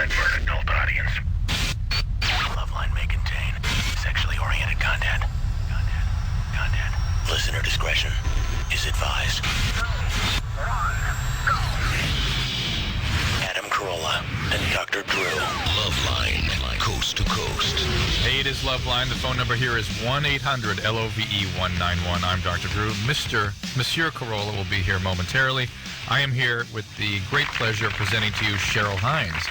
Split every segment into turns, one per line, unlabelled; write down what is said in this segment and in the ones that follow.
designed for an adult audience. Loveline may contain sexually oriented content. Listener discretion is advised. Adam Carolla and Dr. Drew. Loveline, coast to coast.
Hey, it is Loveline. The phone number here is 1-800-LOVE-191. I'm Dr. Drew. Monsieur Carolla will be here momentarily. I am here with the great pleasure of presenting to you Cheryl Hines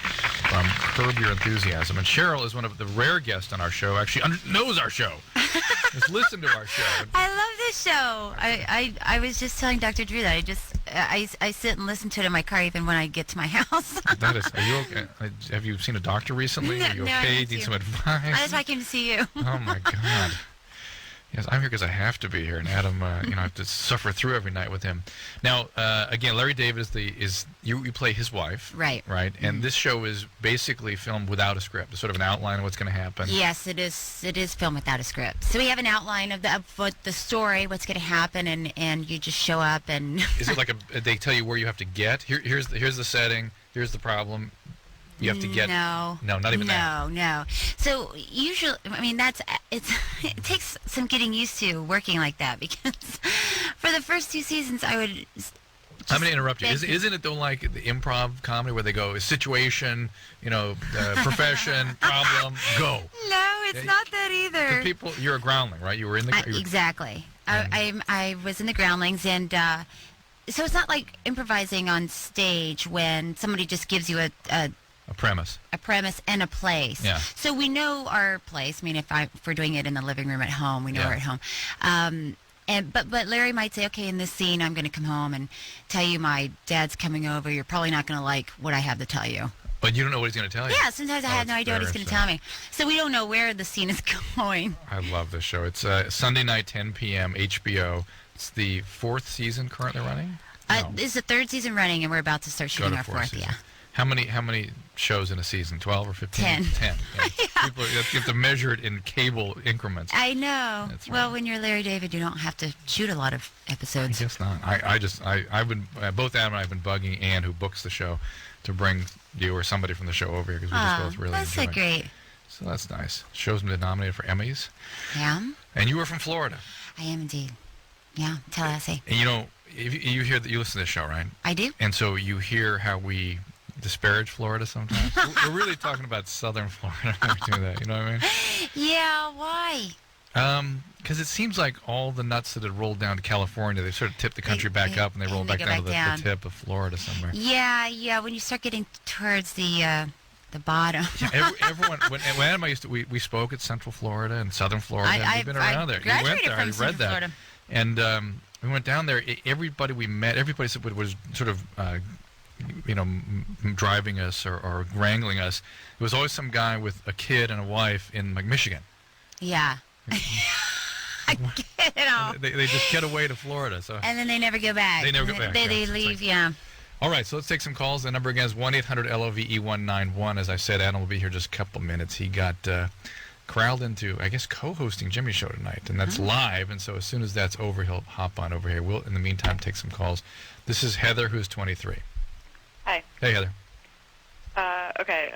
from Curb Your Enthusiasm. And Cheryl is one of the rare guests on our show, actually knows our show, has listened to our show.
I love this show. I was just telling Dr. Drew that I sit and listen to it in my car even when I get to my house.
That is, are you okay? Have you seen a doctor recently? Are you okay? Need some advice?
That's why I came to see you.
Oh, my God. Yes, I'm here because I have to be here, and Adam, I have to suffer through every night with him. Now, again, Larry David is you play his wife,
right?
And this show is basically filmed without a script. It's sort of an outline of what's going to happen.
Yes, it is. It is filmed without a script. So we have an outline of what the story, what's going to happen, and you just show up and.
Is it like they tell you where you have to get? Here's the setting. Here's the problem. You have to get
no,
not even that.
No. So usually, I mean, it takes some getting used to working like that because for the first 2 seasons, I would.
I'm going to interrupt you. Isn't it though like the improv comedy where they go situation, profession, problem, go?
No, it's not that either.
People, you're a groundling, right? You were in the
exactly. I was in the groundlings and. So it's not like improvising on stage when somebody just gives you a premise and a place.
Yeah.
So we know our place. I mean, if we're doing it in the living room at home, we know we're at home. But Larry might say, okay, in this scene, I'm going to come home and tell you my dad's coming over. You're probably not going to like what I have to tell you.
But you don't know what he's going to tell you.
Yeah, sometimes I have no idea what he's going to tell me. So we don't know where the scene is going.
I love this show. It's Sunday night, 10 p.m., HBO. It's the 4th season currently running?
No. This is the 3rd season running, and we're about to start shooting our 4th,
season. How many shows in a season? 12 or 15? 10. Yeah.
Yeah.
You have to measure it in cable increments.
I know.
That's right.
Well, when you're Larry David, you don't have to shoot a lot of episodes.
I guess not. I've been both Adam and I have been bugging Ann, who books the show, to bring you or somebody from the show over here because we just both really enjoy it.
That's so great.
So that's nice. Show's been nominated for Emmys.
Yeah.
And you were from Florida.
I am indeed. Yeah, Tallahassee.
And you hear that you listen to this show, right?
I do.
And so you hear how we disparage Florida sometimes. We're really talking about Southern Florida when we do that. You know what I mean?
Yeah. Why?
Because it seems like all the nuts that had rolled down to California, they sort of tipped the country back up, and they roll back down to the tip of Florida somewhere.
Yeah. When you start getting towards the bottom.
Yeah, everyone. When Adam and I used to, we spoke at Central Florida and Southern Florida. We've been around there. You went there. I read that. Florida. And we went down there. Everybody we met, everybody was sort of, driving us or wrangling us. There was always some guy with a kid and a wife in like Michigan.
Yeah. I get it all.
They just get away to Florida. So.
And then they never go back.
They never go back.
They leave, yeah.
All right, so let's take some calls. The number again is 1-800-LOVE-191. As I said, Adam will be here just a couple of minutes. He got corralled into, I guess, co-hosting Jimmy's show tonight, and that's live. And so as soon as that's over, he'll hop on over here. We'll, in the meantime, take some calls. This is Heather, who's 23.
Hi.
Hey, Heather.
Okay.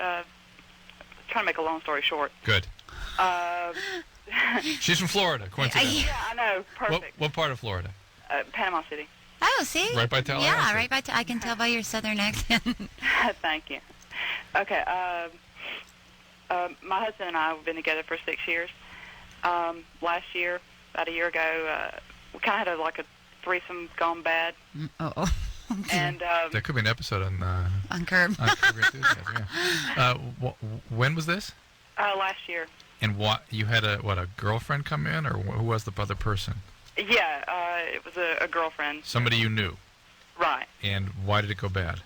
Trying to make a long story short.
Good. She's from Florida, coincidentally.
Yeah, I know. Perfect.
What part of Florida?
Panama City.
Oh, see?
Right by Tallahassee?
Yeah, right by I can tell by your southern accent.
Thank you. Okay. My husband and I have been together for 6 years. Last year, about a year ago, we kind of had a threesome gone bad.
Uh-oh.
And
there could be an episode on
Curb.
On Curb Your Enthusiasm, yeah. When was this?
Last year.
And what you had a girlfriend come in, or who was the other person?
Yeah, it was a girlfriend.
Somebody you knew.
Right.
And why did it go bad?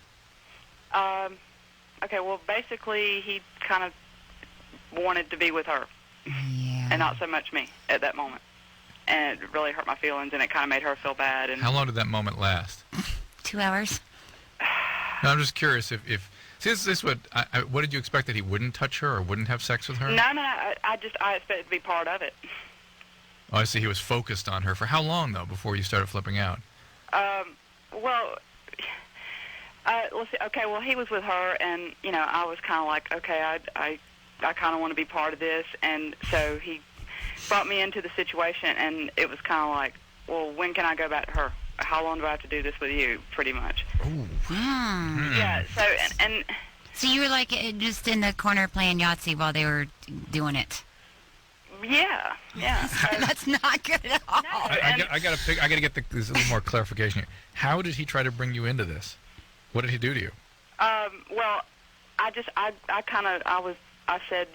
Okay, well, basically, he kind of wanted to be with her.
Yeah.
And not so much me at that moment. And it really hurt my feelings, and it kind of made her feel bad. And
how long did that moment last?
2 hours.
No, I'm just curious if see, this what did you expect, that he wouldn't touch her or wouldn't have sex with her?
No, I expected to be part of it.
Oh, I see. He was focused on her. For how long, though, before you started flipping out?
Well, Let's see. Okay, well, he was with her, and I was kind of like, okay, I kind of want to be part of this, and so he brought me into the situation, and it was kind of like, well, when can I go back to her? How long do I have to do this with you? Pretty much.
Ooh.
Yeah. So and
So you were like just in the corner playing Yahtzee while they were doing it.
yeah.
That's not good at all.
I got to get this a little more clarification here. How did he try to bring you into this? What did he do to you?
Well, I said,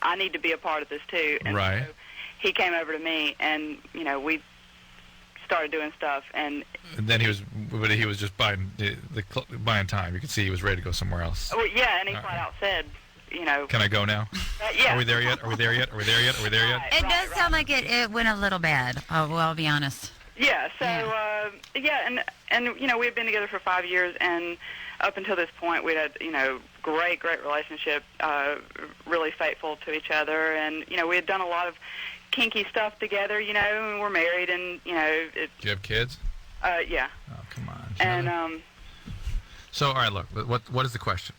I need to be a part of this too. And
Right.
So he came over to me, and we started doing stuff, and
then he was just buying buying time. You could see he was ready to go somewhere else.
Oh yeah, and he flat out said,
Can I go now?
Yeah.
Are we there yet? Are we there yet? Are we there yet? Are we there yet?
It does sound like it went a little bad. Well, I'll be honest.
Yeah. So and we had been together for 5 years, and up until this point, we'd had great relationship, really faithful to each other, and we had done a lot of kinky stuff together, and we're married, and
Do you have kids?
Yeah.
Oh, come on.
And
So, all right, look. What is the question?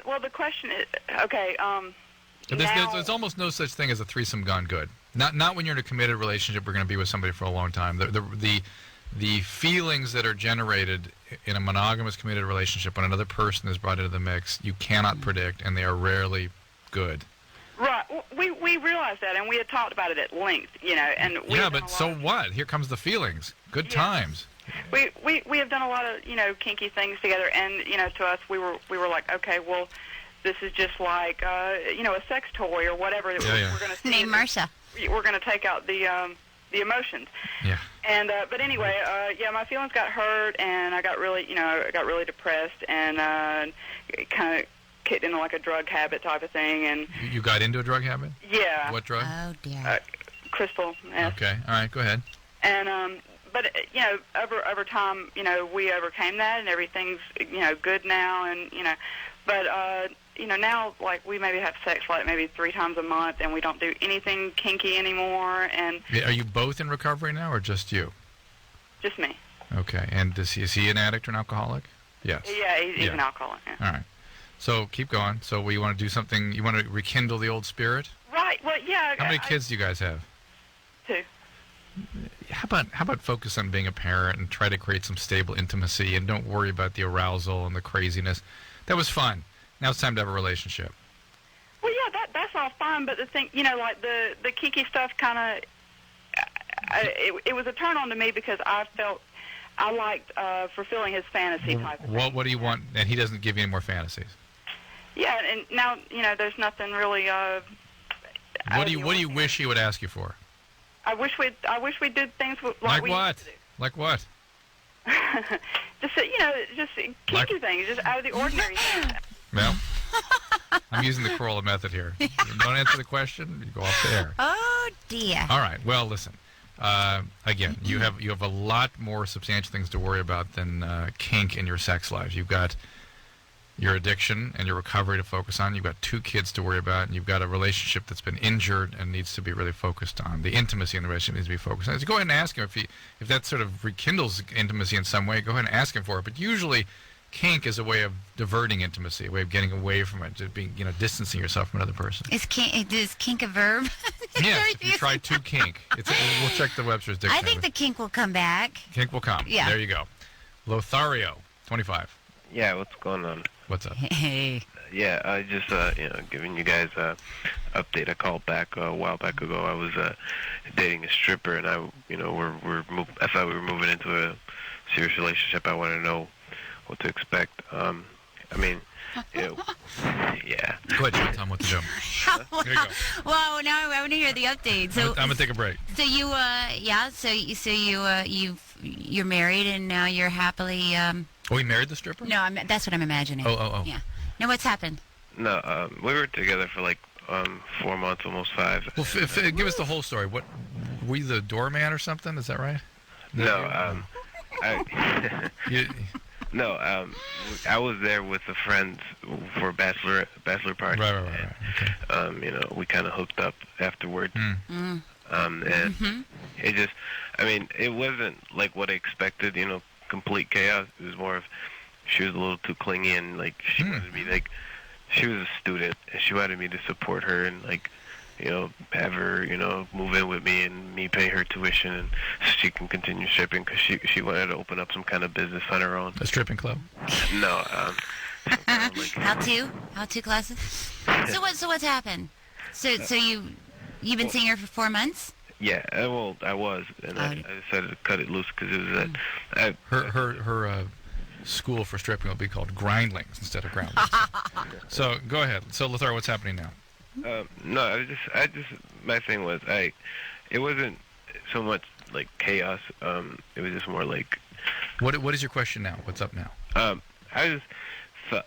well, the question is, okay,
There's almost no such thing as a threesome gone good. Not when you're in a committed relationship. We're going to be with somebody for a long time. The feelings that are generated in a monogamous committed relationship when another person is brought into the mix, you cannot predict, and they are rarely good.
right, we realized that, and we had talked about it at length, and we
Yeah, but so what? Here comes the feelings. Good times.
We have done a lot of kinky things together, and to us we were like, okay, well, this is just like a sex toy or whatever.
Yeah.
We're going to
Name Marsha.
We're going to take out the emotions.
Yeah.
And but anyway, my feelings got hurt, and I got really depressed, and kind of kicked into like a drug habit type of thing, and
You got into a drug habit?
yeah.
What drug?
Oh dear.
Crystal. Yes.
Okay. All right. Go ahead.
And but over time, we overcame that, and everything's good now, and but now, like, we maybe have sex like maybe 3 times a month, and we don't do anything kinky anymore, and
Are you both in recovery now, or just you?
just me.
Okay. And is he an addict or an alcoholic? Yes.
Yeah, he's an alcoholic. Yeah.
All right. So keep going. So we want to do something. You want to rekindle the old spirit?
Right. Well, yeah.
How many kids do you guys have?
2.
How about focus on being a parent and try to create some stable intimacy, and don't worry about the arousal and the craziness. That was fun. Now it's time to have a relationship.
Well, yeah, that's all fine, but the thing, like the kinky stuff, kind of, it was a turn on to me because I felt I liked fulfilling his fantasy type of thing.
What do you want? And he doesn't give you any more fantasies.
Yeah, and now there's nothing really.
What do you wish he would ask you for?
I wish we did things like we
what?
used to do.
Like what?
Just kinky things, just out of the ordinary things.
Well, I'm using the Carolla method here. You don't answer the question, you go off the air.
Oh dear.
All right. Well, listen. Again, you have a lot more substantial things to worry about than kink in your sex life. You've got your addiction and your recovery to focus on. You've got 2 kids to worry about, and you've got a relationship that's been injured and needs to be really focused on. The intimacy in the relationship needs to be focused on. So go ahead and ask him if that sort of rekindles intimacy in some way. Go ahead and ask him for it. But usually, kink is a way of diverting intimacy, a way of getting away from it, just being distancing yourself from another person.
Is kink a verb?
Yes, if you try to kink. We'll check the Webster's dictionary.
I think the kink will come back.
Kink will come.
Yeah.
There you go. Lothario, 25.
Yeah, what's going on?
What's up?
Hey.
Yeah, I just giving you guys a update. I called back a while back ago. I was dating a stripper, and I thought we were moving into a serious relationship. I wanted to know what to expect. Yeah.
Go ahead, John. Tell him what to do. Here you go.
Well, now I want to hear the update. So
I'm gonna take a break.
So you, you're married, and now you're happily.
Oh, he married the stripper?
No, that's what I'm imagining.
Oh.
Yeah. Now what's happened?
No, we were together for like 4 months, almost 5.
Well, give us the whole story. What, were you the doorman or something? Is that right?
No, I was there with a friend for a bachelor party.
Right. Okay.
We kind of hooked up afterward. And it just, it wasn't like what I expected, complete chaos. It was more of, she was a little too clingy, and like she wanted me, like, she was a student and she wanted me to support her and, like, have her, move in with me and me pay her tuition and so she can continue stripping, because she wanted to open up some kind of business on her own.
A stripping club?
No, some kind of, like,
How to classes? So what's happened? So you've been seeing her for 4 months?
Yeah, well, I was, and I decided to cut it loose because it was that
Her school for stripping will be called Grindlings instead of Groundlings. So go ahead. So Lothar, what's happening now?
No, I just my thing was it wasn't so much like chaos. It was just more like.
What is your question now? What's up now?
I was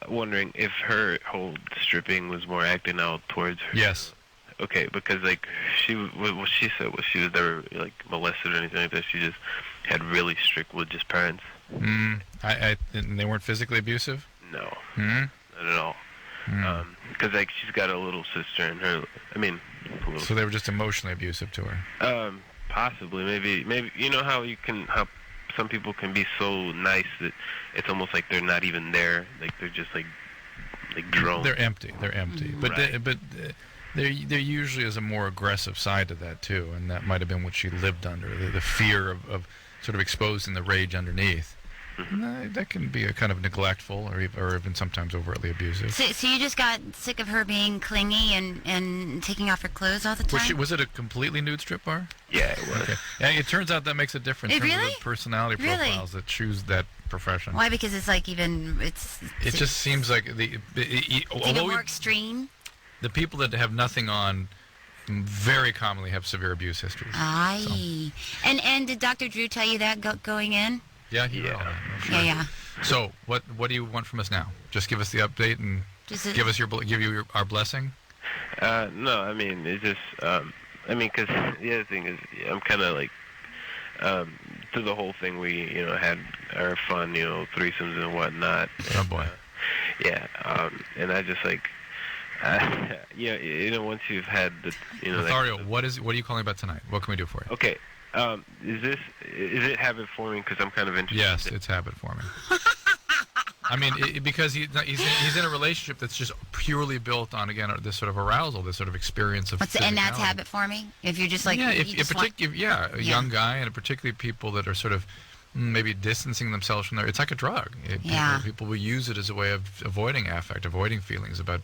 wondering if her whole stripping was more acting out towards her.
Yes.
Okay, because like what she said was she was never like molested or anything like that. She just had really strict religious parents.
And they weren't physically abusive?
No, not at all. Because like she's got a little sister and her. So
they were just emotionally abusive to her.
Possibly, maybe. You know how how some people can be so nice that it's almost like they're not even there. Like they're just like drones.
They're empty. But
right.
There usually is a more aggressive side to that too, and that might have been what she lived under, the fear of sort of exposing the rage underneath. That can be a kind of neglectful or even sometimes overtly abusive.
So you just got sick of her being clingy and taking off her clothes all the time?
Was it a completely nude strip bar?
Yeah, it was.
Okay. Yeah, it turns out that makes a difference in terms of personality profiles that choose that profession.
Why? Because it's like it
just seems like
it's even more extreme.
The people that have nothing on very commonly have severe abuse histories.
Aye. So. And did Dr. Drew tell you that going in?
Yeah, he did.
Sure. Yeah.
So, what do you want from us now? Just give us the update and give you our blessing.
No, it's just because the other thing is I'm kind of like through the whole thing we had our fun threesomes and whatnot.
Oh boy.
Yeah, and I just like once you've had the
Lothario, what are you calling about tonight? What can we do for you?
Okay. Is it habit forming? Because I'm kind of interested.
Yes, it's habit forming. Because he's in a relationship that's just purely built on, again, this sort of arousal, this sort of experience of
and that's habit forming? If you're just like...
Yeah, a young guy, and particularly people that are sort of maybe distancing themselves from there. It's like a drug. People will use it as a way of avoiding affect, avoiding feelings, about...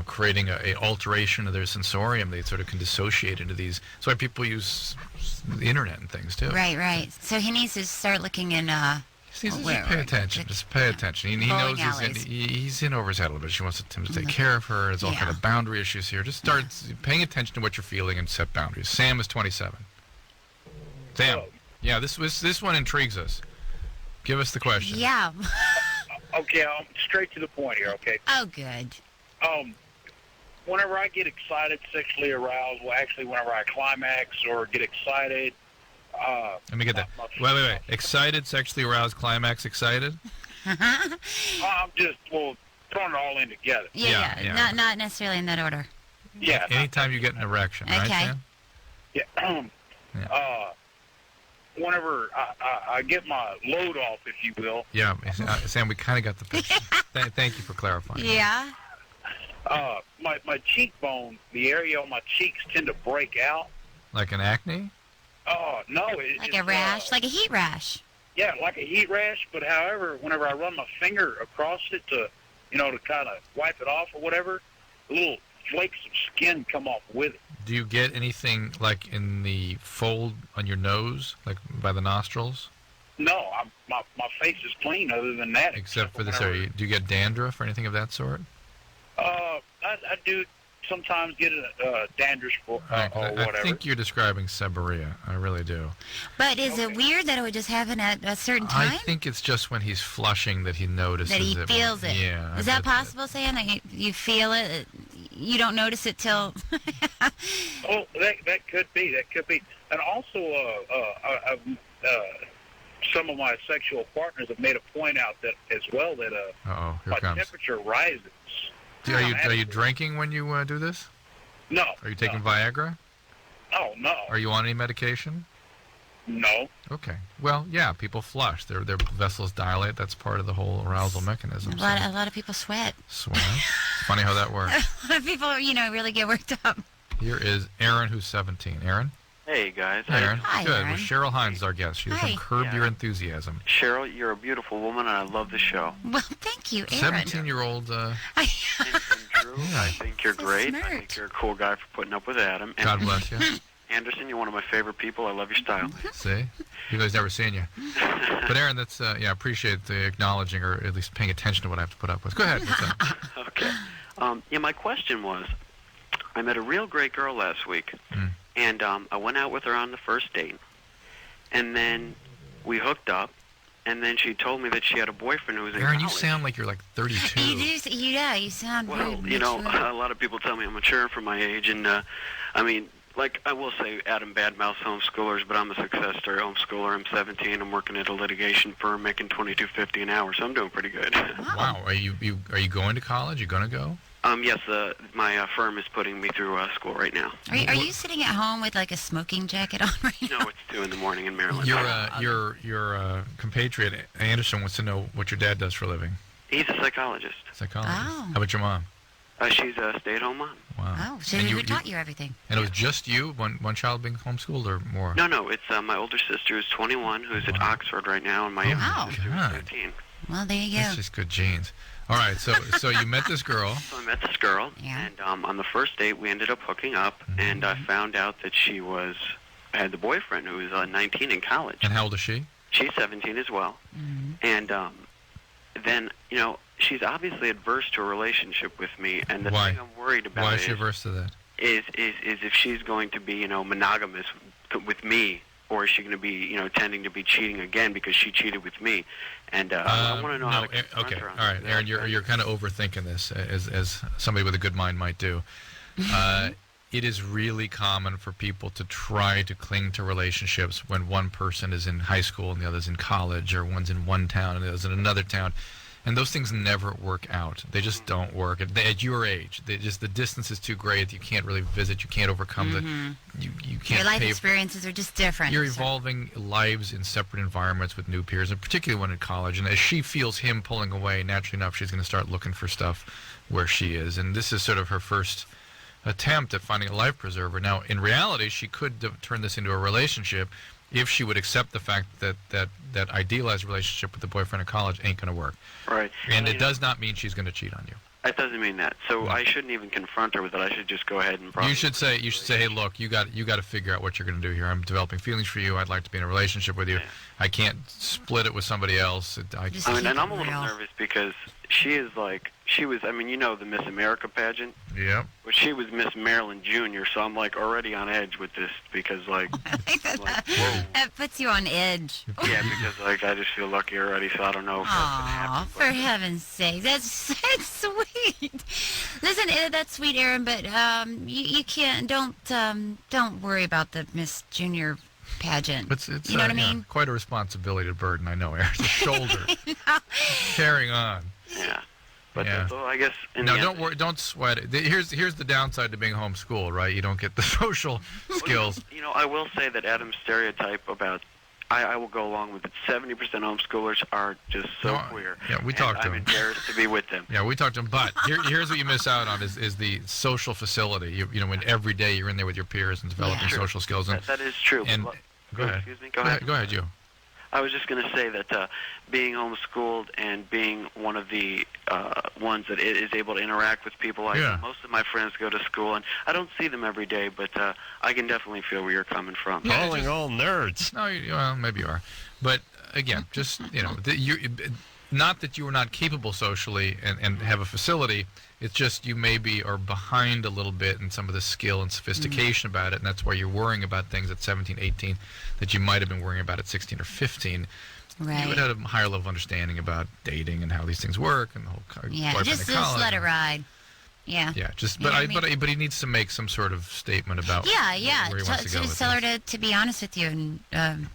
creating a alteration of their sensorium. They sort of can dissociate into these. That's why people use the internet and things too.
Right. So he needs to start looking in.
Just pay attention. Just pay attention. He knows he's in over his head a little bit. She wants him to take care of her. There's all kind of boundary issues here. Just start paying attention to what you're feeling and set boundaries. Sam is 27. Sam. Yeah, this one intrigues us. Give us the question.
Yeah.
Okay, I'm straight to the point here. Okay.
Oh, good.
Whenever I get excited, sexually aroused, whenever I climax or get excited.
Let me get that. Wait. Excited, sexually aroused, climax, excited?
I'm just, throwing it all in together.
Yeah. Not necessarily in that order.
Yeah.
Anytime you get an erection, right, Sam?
Yeah. Whenever I get my load off, if you will.
Yeah, Sam, we kind of got the picture. Thank you for clarifying.
Yeah.
My cheekbone, the area on my cheeks tend to break out.
Like an acne?
Oh, no.
Like a rash, like a heat rash.
Yeah, like a heat rash, but however, whenever I run my finger across it to kind of wipe it off or whatever, little flakes of skin come off with it.
Do you get anything like in the fold on your nose, like by the nostrils?
No, my face is clean other than that.
Except for this area. Do you get dandruff or anything of that sort?
I do sometimes get a dandruff or whatever.
I think you're describing seborrhea. I really do.
But is it weird that it would just happen at a certain time?
I think it's just when he's flushing that he notices it.
That he feels it.
Yeah.
Is that possible, Sam? That you feel it? You don't notice it till...
Oh, that could be. That could be. And also, some of my sexual partners have made a point out that as well that my temperature rises.
Are you drinking when you do this?
No.
Are you taking Viagra?
Oh, no.
Are you on any medication?
No.
Okay. Well, yeah, people flush. Their vessels dilate. That's part of the whole arousal mechanism.
A lot of people sweat.
Sweat. It's funny how that works.
A lot of people, really get worked up.
Here is Aaron, who's 17. Aaron?
Hey, guys.
Hey, Aaron.
Hi,
Good.
Aaron.
Well, Cheryl Hines is our guest. She's
Hi.
from Curb
Yeah.
Your Enthusiasm.
Cheryl, you're a beautiful woman, and I love the show.
Well, thank you, Aaron.
17-year-old.
And Drew,
Yeah.
I think you're
So
great.
smart.
I think you're a cool guy for putting up with Adam. And
God bless you.
Anderson, you're one of my favorite people. I love your style.
See? You guys never seen you. But Aaron, that's appreciate the acknowledging or at least paying attention to what I have to put up with. Go ahead. What's up?
Okay. My question was, I met a real great girl last week, and I went out with her on the first date, and then we hooked up, and then she told me that she had a boyfriend who was in
Aaron,
college.
you sound like you're like 32.
You sound
Well,
very
a
mature.
lot of people tell me I'm mature for my age, and I will say Adam badmouths homeschoolers, but I'm a success story homeschooler. I'm 17. I'm working at a litigation firm, making $22.50 an hour, so I'm doing pretty good.
Wow. Are you going to college? You going to go?
Yes, my firm is putting me through school right now.
Are you sitting at home with like a smoking jacket on right now?
No, it's 2 in the morning in Maryland.
Your compatriot Anderson wants to know what your dad does for a living.
He's a psychologist.
Psychologist.
Oh.
How about your mom?
She's a stay-at-home mom.
Wow.
Oh, so
And
who taught you everything?
And it was just you, one child being homeschooled, or more?
No, it's my older sister who's 21, who's at Oxford right now, and my younger
Wow.
sister
God.
who's 15.
Well, there you go.
That's just good genes. All right, so you met this girl.
So I met this girl,
Yeah.
and on the first date we ended up hooking up, and I found out that she had the boyfriend who was 19 in college.
And how old is she?
She's 17 as well.
Mm-hmm.
And then, she's obviously adverse to a relationship with me, and the
Why?
thing I'm worried about
Why is she averse to that?
is if she's going to be, monogamous with me, or is she going to be, tending to be cheating again because she cheated with me? And I want to know how to confront
okay.
her on
All right,
that.
Aaron, you're kind of overthinking this, as somebody with a good mind might do. It is really common for people to try to cling to relationships when one person is in high school and the other's in college, or one's in one town and the other's in another town. And those things never work out. They just don't work. At your age, the distance is too great. You can't really visit. You can't overcome you can't
Your life
pay.
experiences are just different.
You're evolving lives in separate environments with new peers, and particularly when in college. And as she feels him pulling away, naturally enough, she's going to start looking for stuff where she is. And this is sort of her first attempt at finding a life preserver. Now, in reality, she could turn this into a relationship if she would accept the fact that idealized relationship with the boyfriend in college ain't going to work.
Right.
And it does not mean she's going to cheat on you.
It doesn't mean that. So I shouldn't even confront her with it. I should just go ahead and probably...
You should say, hey, look, you got to figure out what you're going to do here. I'm developing feelings for you. I'd like to be in a relationship with you.
Yeah.
I can't split it with somebody else.
Just
and
keep
I'm a
it
little
real.
nervous because she was, the Miss America pageant?
Yep.
Well, she was Miss Maryland Jr., so I'm, already on edge with this because, whoa.
That puts you on edge.
Yeah, because, I just feel lucky already, so I don't know if that's going to
Aw,
happen.
for heaven's sake, that's sweet. Listen, that's sweet, Aaron, but you can't. Don't worry about the Miss Junior pageant.
It's
you know what I mean?
Quite a responsibility to burden, I know, Aaron. It's a shoulder. Carrying on.
Yeah. But
Yeah.
so I guess...
No, don't worry. Don't sweat it. Here's the downside to being homeschooled, right? You don't get the social skills.
I will say that Adam's stereotype about... I will go along with it. 70% homeschoolers are just so
No,
queer.
yeah, we
and
talked to
I'm
him.
embarrassed to be with them.
Yeah, we talked to them. But here's what you miss out on is the social facility. When every day you're in there with your peers and developing
Yeah.
social skills. And,
That is true.
and
But
go ahead.
Excuse me. Go ahead.
Go ahead, you.
I was just going to say that being homeschooled and being one of the ones that is able to interact with people,
Yeah.
most of my friends go to school, and I don't see them every day, but I can definitely feel where you're coming from.
Yeah,
Calling
just-
all nerds.
No, well, maybe you are. But again, just, not that you are not capable socially and have a facility. It's just you maybe are behind a little bit in some of the skill and sophistication about it, and that's why you're worrying about things at 17, 18 that you might have been worrying about at 16 or 15.
Right.
You would have a higher level of understanding about dating and how these things work and the whole
Yeah,
boyfriend
just
in college.
let it ride. Yeah.
Yeah, just
You know
but
what I mean?
but he needs to make some sort of statement about
Yeah.
where he wants to go
Just
with
tell her
this.
to be honest with you and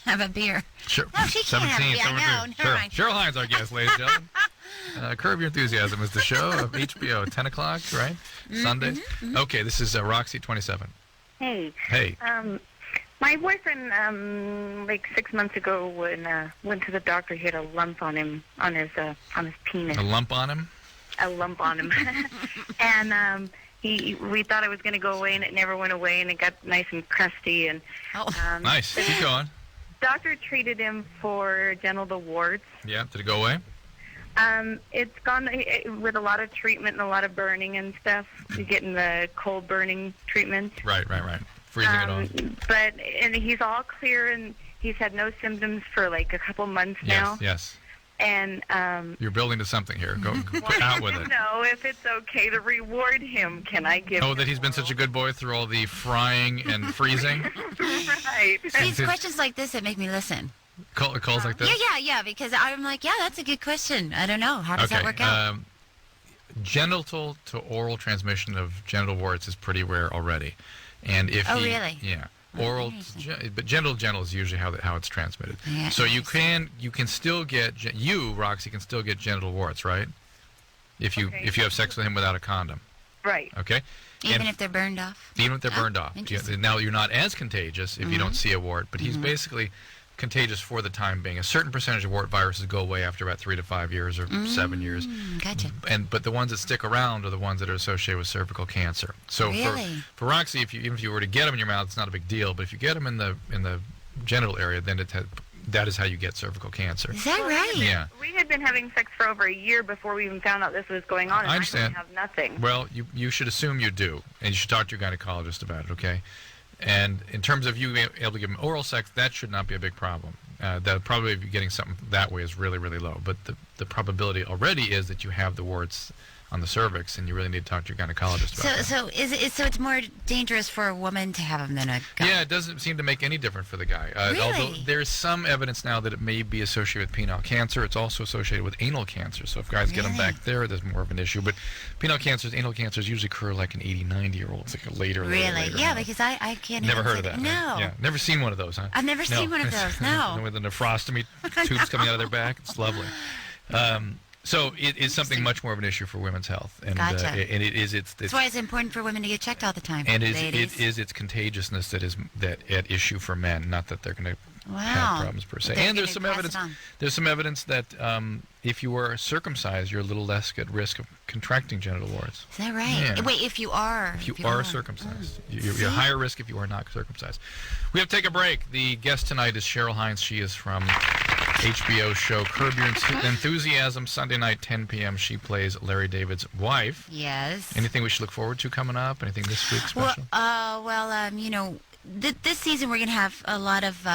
have a beer.
Sure.
No, she can't have a beer. I know. Never mind.
Cheryl Hines, our guest, ladies and gentlemen. Curb Your Enthusiasm is the show of HBO, 10 o'clock, right? Sundays. Okay, this is Roxy, 27.
Hey,
Hey.
My boyfriend, like 6 months ago, when went to the doctor, he had a lump on him, on his penis.
A lump on him?
A lump on him. And we thought it was going to go away, and it never went away, and it got nice and crusty. And
nice. Keep going.
Doctor treated him for genital warts.
Yeah. Did it go away?
It's gone with a lot of treatment and a lot of burning and stuff. You're getting the cold burning treatment.
Right. Freezing it off.
And he's all clear, and he's had no symptoms for like a couple months now.
Yes.
And
you're building to something here. Go put out with it.
No, if it's okay to reward him, can I give?
Oh, that he's been such a good boy through all the frying and freezing.
Right.
See, it's questions like this that make me listen.
Calls like this.
Yeah. Because I'm like, yeah, that's a good question. I don't know. How does that work out?
Genital to oral transmission of genital warts is pretty rare already, and if
really?
Yeah. Oral, but genital is usually how it's transmitted.
Yeah,
so you can still get Roxy can still get genital warts, right? If you have sex with him without a condom.
Right.
Okay.
Even if they're burned off.
Even if they're burned off. Now you're not as contagious if you don't see a wart, but he's basically contagious for the time being. A certain percentage of wart viruses go away after about 3 to 5 years or 7 years.
Gotcha.
But the ones that stick around are the ones that are associated with cervical cancer. So
really?
for Roxy, even if you were to get them in your mouth, it's not a big deal. But if you get them in the genital area, then that is how you get cervical cancer.
Is that right?
Yeah.
We had been having sex for over a year before we even found out this was going on. And
I understand.
I have nothing.
Well, you should assume you do, and you should talk to your gynecologist about it. Okay. And in terms of you being able to give him oral sex, that should not be a big problem. The probability of you getting something that way is really, really low. But the probability already is that you have the warts on the cervix, and you really need to talk to your gynecologist about that.
So it's more dangerous for a woman to have them than a guy?
Yeah, it doesn't seem to make any difference for the guy.
Really?
Although there's some evidence now that it may be associated with penile cancer. It's also associated with anal cancer. So if guys get them back there's more of an issue. But penile cancers, anal cancers usually occur like in 80, 90-year-olds, like later.
Really? Yeah, because I can't.
Never heard of that.
No.
Right? Yeah, never seen one of those, huh?
I've never seen one of those. No.
With the nephrostomy tubes coming out of their back. It's lovely. So it is something much more of an issue for women's health, and
Gotcha.
And
that's why it's important for women to get checked all the time.
And
ladies.
it is its contagiousness that is at issue for men, not that they're going to have problems per se. And there's some evidence. There's some evidence that if you are circumcised, you're a little less at risk of contracting genital warts.
Is that right?
Yeah.
Wait, if you are
circumcised, you're higher risk if you are not circumcised. We have to take a break. The guest tonight is Cheryl Hines. She is from HBO show Curb Your Enthusiasm, Sunday night, 10 p.m. She plays Larry David's wife.
Yes.
Anything we should look forward to coming up? Anything this week special?
This season we're going to have a lot of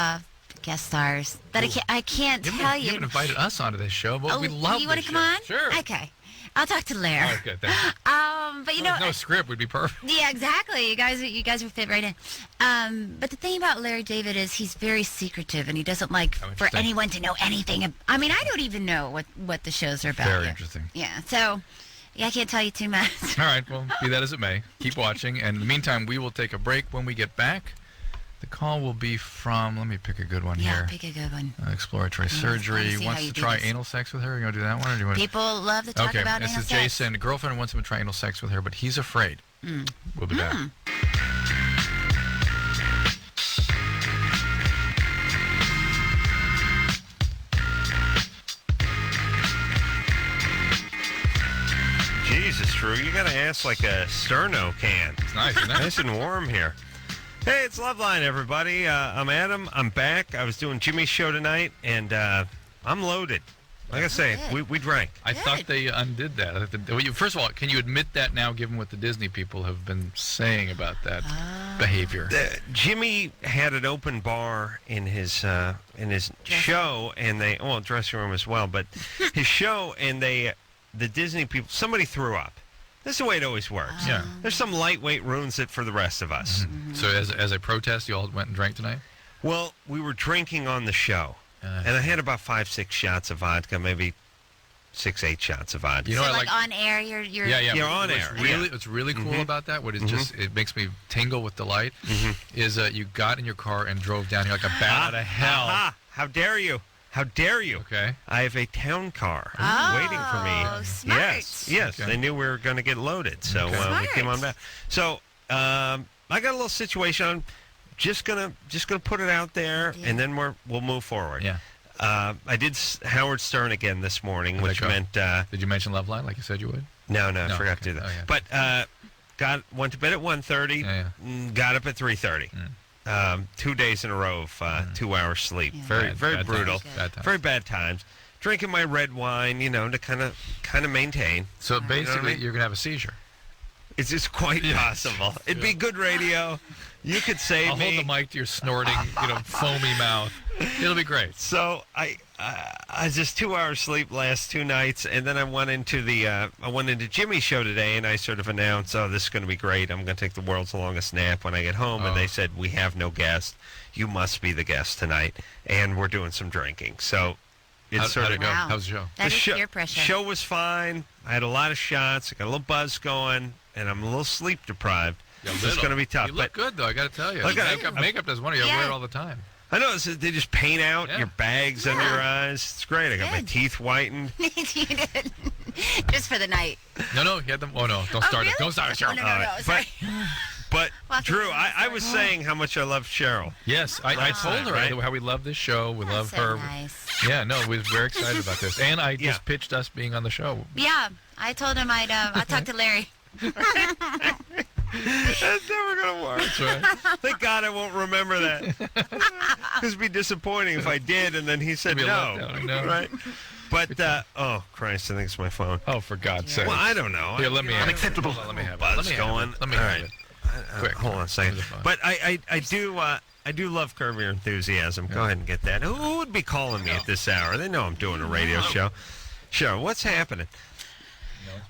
guest stars that I can't tell you.
You haven't invited us onto this show, but we love
you want to come on?
Sure.
Okay. I'll talk to Larry.
Oh, okay, thanks.
But
no script would be perfect.
Yeah, exactly. You guys would fit right in. But the thing about Larry David is he's very secretive, and he doesn't like for anyone to know anything. I mean, I don't even know what the shows are about.
Very interesting.
Yeah. So, I can't tell you too much.
All right. Well, be that as it may, keep watching. And in the meantime, we will take a break. When we get back, the call will be from. Let me pick a good one here.
Yeah, pick a good one.
Exploratory surgery. Wants to try anal sex with her. You want to do that one, or do you want?
People love to talk about anal sex.
This is Jason. A girlfriend wants him to try anal sex with her, but he's afraid. We'll be back.
Jesus, Drew, you got to ask like a Sterno can.
It's nice, isn't it?
Nice and warm here. Hey, it's Loveline, everybody. I'm Adam. I'm back. I was doing Jimmy's show tonight, and I'm loaded. Like I say, we drank.
I thought they undid that. First of all, can you admit that now, given what the Disney people have been saying about that behavior?
Jimmy had an open bar in his show, and dressing room as well, but his show, and the Disney people, somebody threw up. This is the way it always works.
Yeah.
There's some lightweight ruins it for the rest of us.
Mm-hmm. So as a protest, you all went and drank tonight?
Well, we were drinking on the show. And I had about 5-6 shots of vodka, maybe 6-8 shots of vodka.
You know, so on air, you're
you're on air.
What's really cool about that, what is just it makes me tingle with delight, is you got in your car and drove down here like a bat out of hell.
How dare you? How dare you?
Okay.
I have a town car waiting for me.
Smart.
Yes. Okay. They knew we were going to get loaded, so we came on back. So I got a little situation on. just gonna put it out there, and then we'll move forward.
Yeah.
I did Howard Stern again this morning, which meant.
Did you mention Loveline like you said you would?
No, I forgot to do that.
Oh, yeah.
But went to bed at 1:30. Got up at 3:30. 2 days in a row of 2 hours sleep.
Yeah.
Very
Bad
brutal.
times.
Very bad times. Drinking my red wine, to kind of maintain.
So basically,
I mean?
you're gonna have a seizure.
It's just quite possible. It'd be good radio. You could save
I'll
me.
hold the mic to your snorting, foamy mouth. It'll be great.
So I just 2 hours sleep last 2 nights, and then I went into Jimmy's show today, and I sort of announced, "Oh, this is going to be great. I'm going to take the world's longest nap when I get home." And they said, "We have no guest. You must be the guest tonight, and we're doing some drinking." So it's
How'd it go?
Wow.
How's the show?
That is
the
peer pressure.
show was fine. I had a lot of shots. I got a little buzz going, and I'm a little sleep deprived. It's going to be tough.
You look good, though, I got to tell you.
Look,
Makeup does wonder. You wear it all the time.
I know. They just paint out your bags under your eyes. It's great. I got my teeth whitened.
You did. Just for the night.
No, you had them. Oh, no. Don't start
really?
it. Don't start it, Cheryl.
No, sorry.
But
Well,
Drew, I was saying how much I love Cheryl.
Yes, I told her
right?
how we love this show. We love
so
her.
nice.
Yeah, no, we were very excited about this. And I just pitched us being on the show.
Yeah, I told him I'd talk to Larry.
That's never going to work.
That's right.
Thank God I won't remember that. It'd be disappointing if I did, and then he said
It'd be a
no.
letdown, I know.
Right? But, oh, Christ, I think it's my phone.
Oh, for God's sake.
Well, I don't know.
Here, let me have it.
Unacceptable.
Hold on, let me have it.
Buzz
Let me have
going.
it. Let me
All
have
right.
it. Quick.
Hold on a second.
Here's a phone.
But I do love Curb Your Enthusiasm. Go ahead and get that. Who would be calling me at this hour? They know I'm doing a radio show. Sure. What's happening?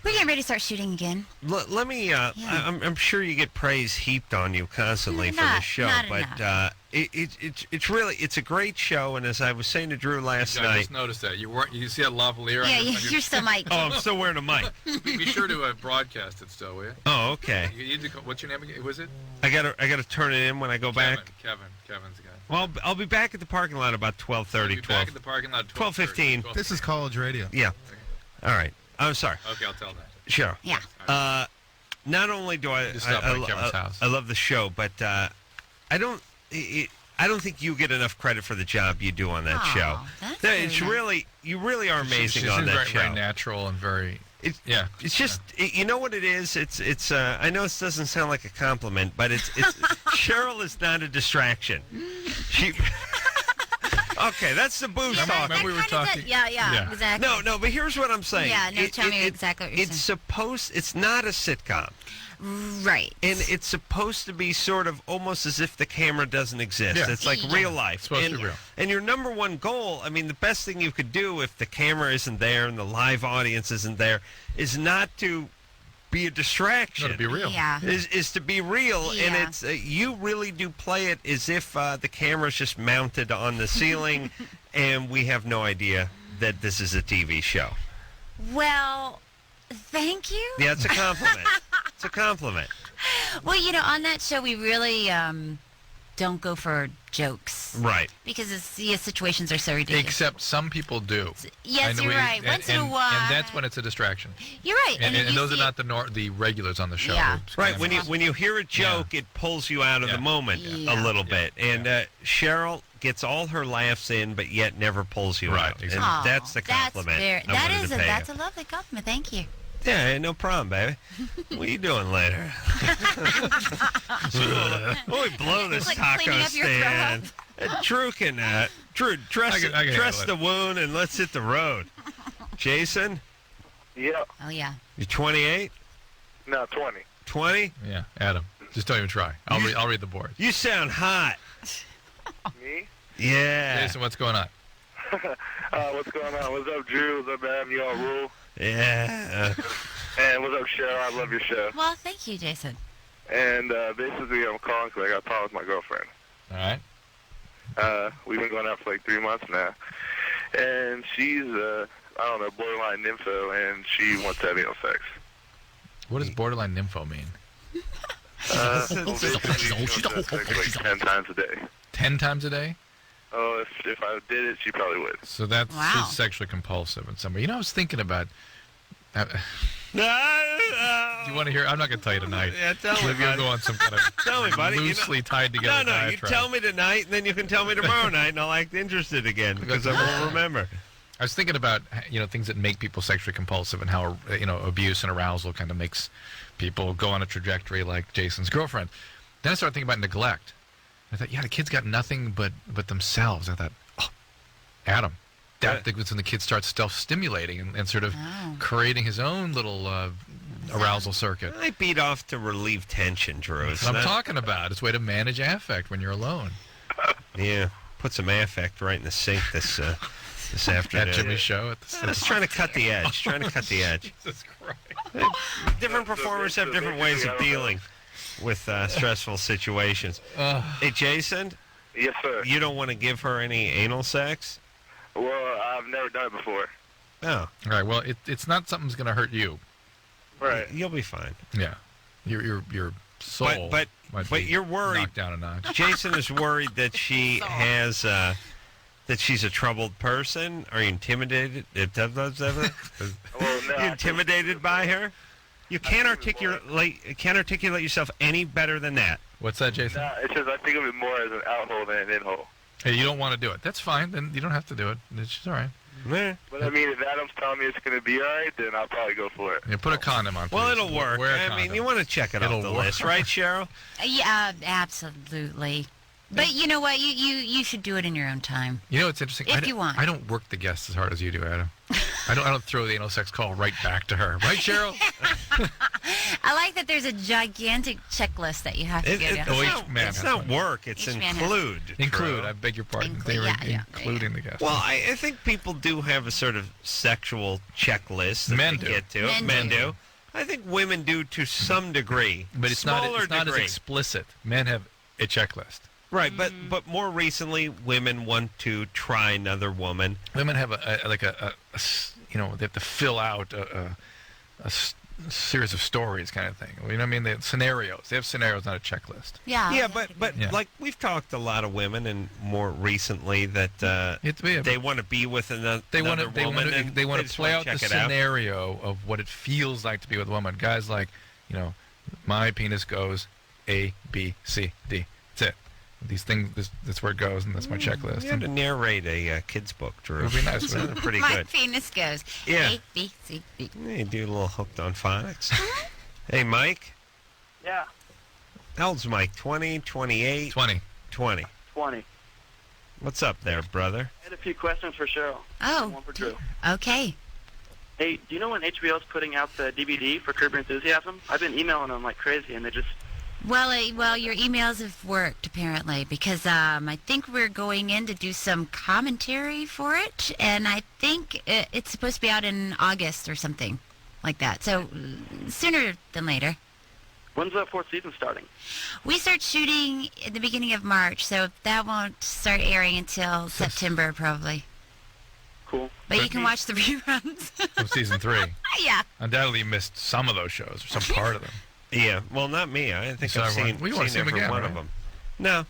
We're getting ready to start shooting again.
Let me. I'm sure you get praise heaped on you constantly for this show,
not
but
enough.
it's a great show. And as I was saying to Drew last
I
night,
just noticed that. You see that lavalier?
Yeah, you're still Mike.
oh, I'm still wearing a mic.
Be sure to broadcast it still, will you?
Oh, okay.
You need to what's your name again? Was it?
I gotta turn it in when I go back.
Kevin's the guy.
Well, I'll be back at the parking lot about 12:30,
Back at the parking lot.
12:15.
This is college radio.
Yeah. All right. I'm sorry.
Okay, I'll tell that.
Sure.
Yeah.
Not only do I
Just stop by Kevin's house.
I love the show, but I don't think you get enough credit for the job you do on that
Aw,
show.
that's
It's
very nice.
really you really are amazing on that
very,
show.
very natural and very.
It's just you know what it is. It's I know this doesn't sound like a compliment, but it's Cheryl is not a distraction. She. Okay, that's the booze talk.
Remember we were talking?
Yeah, exactly.
No, but here's what I'm saying.
Yeah, no, tell me exactly what you're saying.
It's not a sitcom.
Right.
And it's supposed to be sort of almost as if the camera doesn't exist.
Yeah.
It's like real life.
It's supposed to be real.
And your number one goal, I mean, the best thing you could do if the camera isn't there and the live audience isn't there is not to be a distraction.
No, to be real.
Yeah.
Is to be real, and
Yeah.
it's you really do play it as if the camera's just mounted on the ceiling, and we have no idea that this is a TV show.
Well, thank you.
Yeah, it's a compliment. It's a compliment.
Well, on that show, we really don't go for jokes.
Right.
Because situations are so ridiculous.
Except some people do.
Yes, you're right. Once in a while.
And that's when it's a distraction.
You're right.
And
you
those are
see
not the regulars on the show.
Yeah.
Right. When you hear a joke, it pulls you out of the moment a little bit. And Cheryl gets all her laughs in, but yet never pulls you out.
Exactly.
And
Aw,
that's the compliment.
That's a lovely compliment. Thank you.
Yeah, no problem, baby. What are you doing later? We blow this
Like
taco
cleaning up your
stand. Drew can dress
I can
dress
handle
the wound and let's hit the road. Jason,
Yeah.
Oh, yeah.
you 28?
No, 20.
20?
Yeah, Adam. Just don't even try. I'll read the board.
You sound hot.
Me?
Yeah.
Jason, what's going on?
What's going on? What's up, Drew? What's up, Adam? You all rule?
Yeah.
And what's up, Cheryl? I love your show.
Well, thank you, Jason.
And basically, I'm calling because I got a problem with my girlfriend.
All right.
We've been going out for like 3 months now. And she's, I don't know, borderline nympho, and she wants to have anal sex.
What does borderline nympho mean?
Basically, she wants to have sex like 10 times a day.
10 times a day?
Oh, if I did it, she probably would.
So that's
Wow.
she's sexually compulsive in some way. I was thinking about Do you want to hear? I'm not going to tell you tonight.
Yeah, tell me.
We're going to go on some kind of
Tell me, buddy.
loosely tied together
No,
diatribe.
you tell me tonight, and then you can tell me tomorrow night, and I'll act interested again because I won't remember.
I was thinking about things that make people sexually compulsive and how abuse and arousal kind of makes people go on a trajectory like Jason's girlfriend. Then I started thinking about neglect. I thought, the kid's got nothing but themselves. I thought, Adam. That's when the kid starts self-stimulating and sort of creating his own little arousal circuit.
I beat off to relieve tension, Drew.
That's what I'm talking about. It's a way to manage affect when you're alone.
Yeah, put some affect right in the sink this afternoon.
At Jimmy's show?
Just trying to cut the edge.
Jesus Christ.
Different performers have different ways of dealing with stressful situations. Hey, Jason?
Yes, sir.
You don't want to give her any anal sex?
Well, I've never done it before.
Oh.
All right, well, it's not something that's going to hurt you.
Right.
You'll be fine.
Yeah. Your soul
But
be
you're worried.
Knocked down a notch.
Jason is worried that she has... that she's a troubled person? Are you intimidated?
Well, no,
You intimidated by her? You can't articulate yourself any better than that.
What's that, Jason?
No, it's just I think of it more as an out-hole than an in-hole.
Hey, you don't want to do it. That's fine. Then you don't have to do it. It's just all right.
But I mean, if Adam's telling me it's going to be all right, then I'll probably go for it.
Yeah, put a condom on.
Well,
please.
it'll work.
Wear a
I
condom.
mean, you want to check it off the list, right, Cheryl?
Yeah, absolutely. But you know what? You should do it in your own time.
You know what's interesting?
If you want.
I don't work the guests as hard as you do, Adam. I don't throw the anal sex call right back to her. Right, Cheryl?
I like that there's a gigantic checklist that you have to get.
It's not work. It's include.
Include. I beg your pardon. They were including the guests.
Well, I think people do have a sort of sexual checklist that
Men
they
do.
get to. Men do. I think women do to some degree.
But it's not as explicit. Men have a checklist.
Right, but more recently, women want to try another woman.
Women have they have to fill out a series of stories, kind of thing. You know what I mean? They have scenarios. They have scenarios, not a checklist.
Yeah, but like we've talked to a lot of women, and more recently that they want to be with another woman.
They want to play out the scenario of what it feels like to be with a woman. Guys like, my penis goes A, B, C, D. That's it. These things, that's where it goes, and that's my checklist.
You have to narrate a kid's book, Drew.
It would be nice.
They're pretty
My
good.
penis goes
Yeah.
A, B, C, D.
You do a little hooked on phonics. Hey, Mike.
Yeah.
How old's Mike? 20, 28?
20.
20.
20.
What's up there, brother?
I had a few questions for Cheryl.
Oh.
One for Drew.
Okay.
Hey, do you know when HBO's putting out the DVD for Curb Your Enthusiasm? I've been emailing them like crazy, and they just...
Well, your emails have worked, apparently, because I think we're going in to do some commentary for it, and I think it's supposed to be out in August or something like that. So, sooner than later.
When's the fourth season starting?
We start shooting at the beginning of March, so that won't start airing until September, probably.
Cool.
But you can watch the reruns.
Of season 3.
Yeah.
Undoubtedly you missed some of those shows, or some part of them.
Yeah, well, not me. I think I've seen every one of them. No.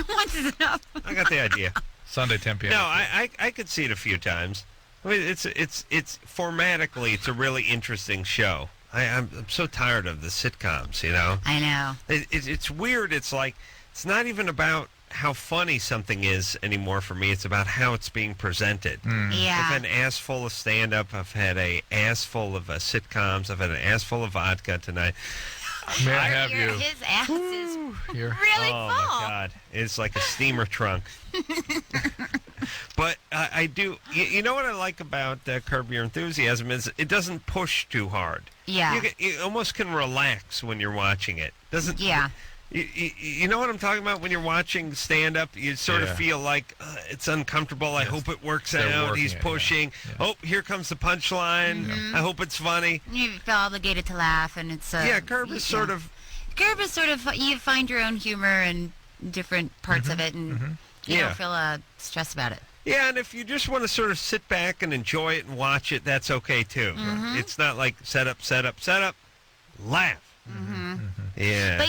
Once is enough.
I got the idea.
Sunday, 10 p.m.
No, I could see it a few times. I mean, it's formatically, it's a really interesting show. I'm so tired of the sitcoms,
I know.
It's weird. It's like, it's not even about how funny something is anymore for me. It's about how it's being presented.
Yeah.
I've had an ass full of stand-up. I've had an ass full of sitcoms. I've had an ass full of vodka tonight.
May I have you?
His ass is really
Oh,
full.
my God. It's like a steamer trunk. But I do... You know what I like about Curb Your Enthusiasm is it doesn't push too hard.
Yeah.
You almost can relax when you're watching it. Doesn't...
Yeah.
You know what I'm talking about when you're watching stand-up? You sort of feel like it's uncomfortable. I hope it works out. He's pushing. Oh, here comes the punchline. I hope it's funny.
You feel obligated to laugh, and it's...
Curb is sort of...
Curb is sort of... You find your own humor in different parts of it, and you don't feel stress about it.
Yeah, and if you just want to sort of sit back and enjoy it and watch it, that's okay, too. It's not like set up, laugh. Yeah.
But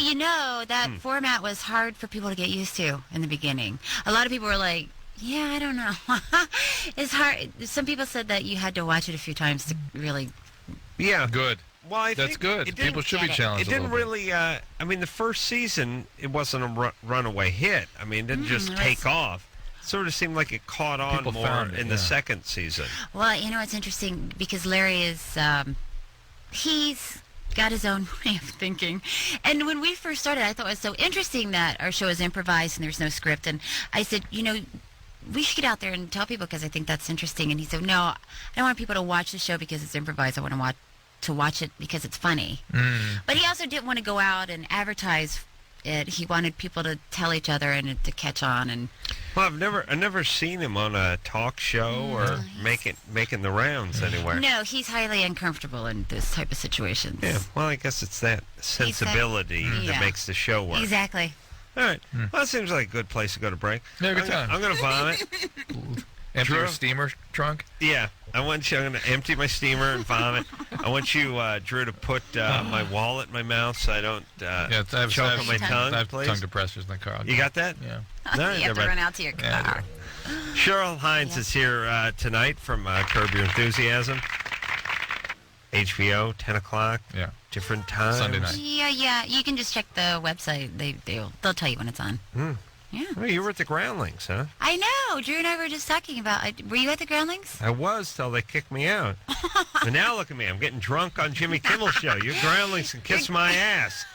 that format was hard for people to get used to in the beginning. A lot of people were like, yeah, I don't know. It's hard. Some people said that you had to watch it a few times to really...
Yeah.
Good.
Well, I
That's
think
good.
it didn't-
People should be challenged.
It didn't really. I mean, the first season, it wasn't a runaway hit. I mean, it didn't just take off. It sort of seemed like it caught on
People
more
found it,
in the second season.
Well, it's interesting because Larry is, he's got his own way of thinking. And when we first started, I thought it was so interesting that our show is improvised and there's no script. And I said, we should get out there and tell people because I think that's interesting. And he said, no, I don't want people to watch the show because it's improvised. I want to watch it because it's funny. But he also didn't want to go out and advertise it. He wanted people to tell each other and it to catch on. And
Well, I've never seen him on a talk show or making the rounds anywhere.
no, he's highly uncomfortable in this type of situations.
Yeah, well, I guess it's that sensibility that makes the show work.
Exactly.
All right. Well, that seems like a good place to go to break.
Yeah, good time.
I'm going to vomit.
Empty
Drew?
your steamer trunk?
Yeah. I'm going to empty my steamer and vomit. I want you, Drew, to put my wallet in my mouth so I don't choke on my tongue,
I have
please.
tongue depressors in the car.
You got that?
Yeah.
All right,
You have to
everybody.
run out to your car.
Cheryl Hines is here tonight from Curb Your Enthusiasm. HBO, 10 o'clock.
Yeah.
Different times.
Sunday night.
Yeah. You can just check the website. They'll tell you when it's on. Yeah.
Well, you were at the Groundlings, huh?
I know. Drew and I were just talking about. Were you at the Groundlings?
I was till they kicked me out. And now look at me. I'm getting drunk on Jimmy Kimmel's show. You Groundlings can kiss my ass.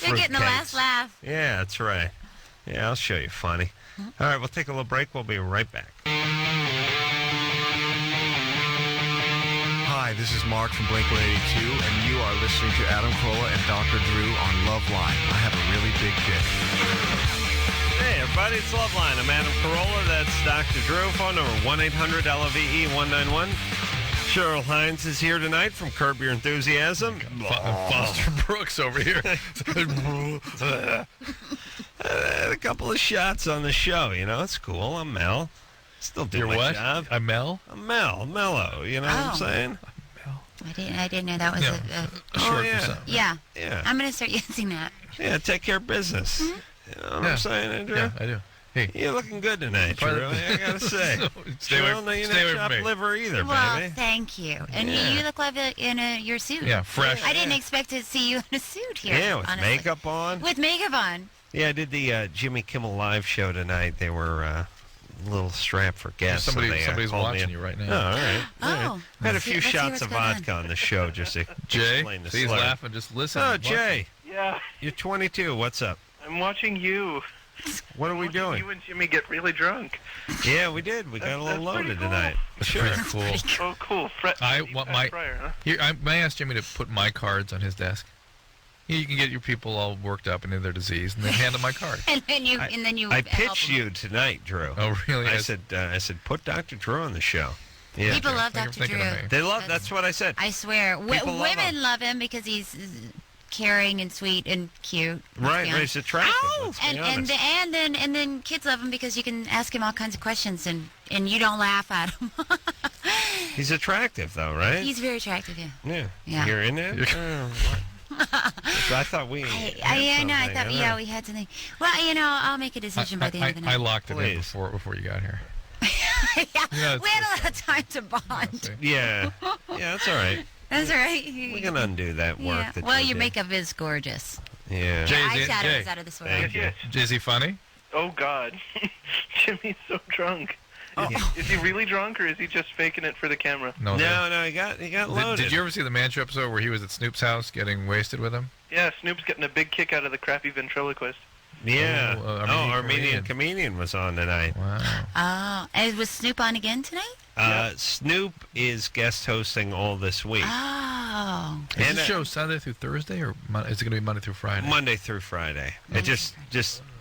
You're getting the last laugh.
Yeah, that's right. Yeah, I'll show you funny. All right, we'll take a little break. We'll be right back.
Hi, this is Mark from Blink-182, and you are listening to Adam Carolla and Dr. Drew on Loveline. I have a really big dick.
Hey, everybody, it's Loveline. I'm Adam Carolla. That's Dr. Drew. Phone number 1-800-LOVE-191. Cheryl Hines is here tonight from Curb Your Enthusiasm.
Foster Brooks over here.
A couple of shots on the show, it's cool. I'm Mel. Still doing
You're
my
what?
job.
I'm Mel?
I'm mellow, you know what I'm saying?
I didn't know that was
Short for something.
Yeah.
Yeah.
I'm gonna start using that.
Yeah, take care of business. You know what I'm saying, Andrew?
Yeah, I do. Hey.
You're looking good tonight, Drew. I gotta say.
Stay away from
chopped
me.
liver either,
Well,
baby.
thank you. And you look like in your suit.
Yeah, fresh.
I didn't expect to see you in a suit here.
Yeah, with
honestly.
makeup on.
With makeup on.
Yeah, I did the Jimmy Kimmel Live show tonight. They were a little strapped for guests.
Somebody's
called
watching
me
you right now.
Oh, all right.
Oh.
I had a
Let's
few
see
shots
what's
of
going
vodka on the show just to
Jay,
explain the
he's
slur.
laughing. Just listen.
Oh, Jay.
Yeah,
You're 22. What's up?
I'm watching you.
What are we doing?
You and Jimmy get really drunk.
Yeah, we did. We got a little
That's pretty
loaded
cool.
tonight.
Sure. Cool.
Oh, cool.
I want my.
Fryer, huh?
Here, I may ask Jimmy to put my cards on his desk. You can get your people all worked up into their disease, and then hand them my card.
And then you
I
help
pitched
them.
you tonight, Drew.
Oh, really?
I said, put Dr. Drew on the show. Yeah.
People love
Thank you for
Dr.
thinking of
Drew.
me.
They love. That's what I said.
I swear.
People love
Women
him.
love him because he's caring and sweet and cute.
Right,
Yeah.
right. He's attractive. Let's be
And
honest.
then kids love him because you can ask him all kinds of questions and you don't laugh at him.
He's attractive, though, right?
He's very attractive, yeah.
Yeah.
Yeah.
You're in it? I thought we.
I know. I thought, we had something. Well, I'll make a decision by the end of the night.
I locked it in
Please.
before you got here.
Yeah, we had a lot of time to bond.
Yeah. Yeah, that's all right.
That's all right.
We can undo that work.
Yeah.
That
Well,
you
your
did.
makeup is gorgeous.
Yeah.
Jay,
Your eyeshadow
Jay,
is out of this world.
Thank you.
Is he funny?
Oh, God. Jimmy's so drunk. Is he really drunk, or is he just faking it for the camera?
No, he got loaded.
Did you ever see the Man Show episode where he was at Snoop's house getting wasted with him?
Yeah, Snoop's getting a big kick out of the crappy ventriloquist.
Yeah.
Armenian
Armenian comedian was on tonight.
Wow.
Oh, and was Snoop on again tonight?
Snoop is guest hosting all this week.
Oh.
Is
And,
this show Sunday through Thursday, or is it going to be Monday through Friday?
Monday through Friday. It just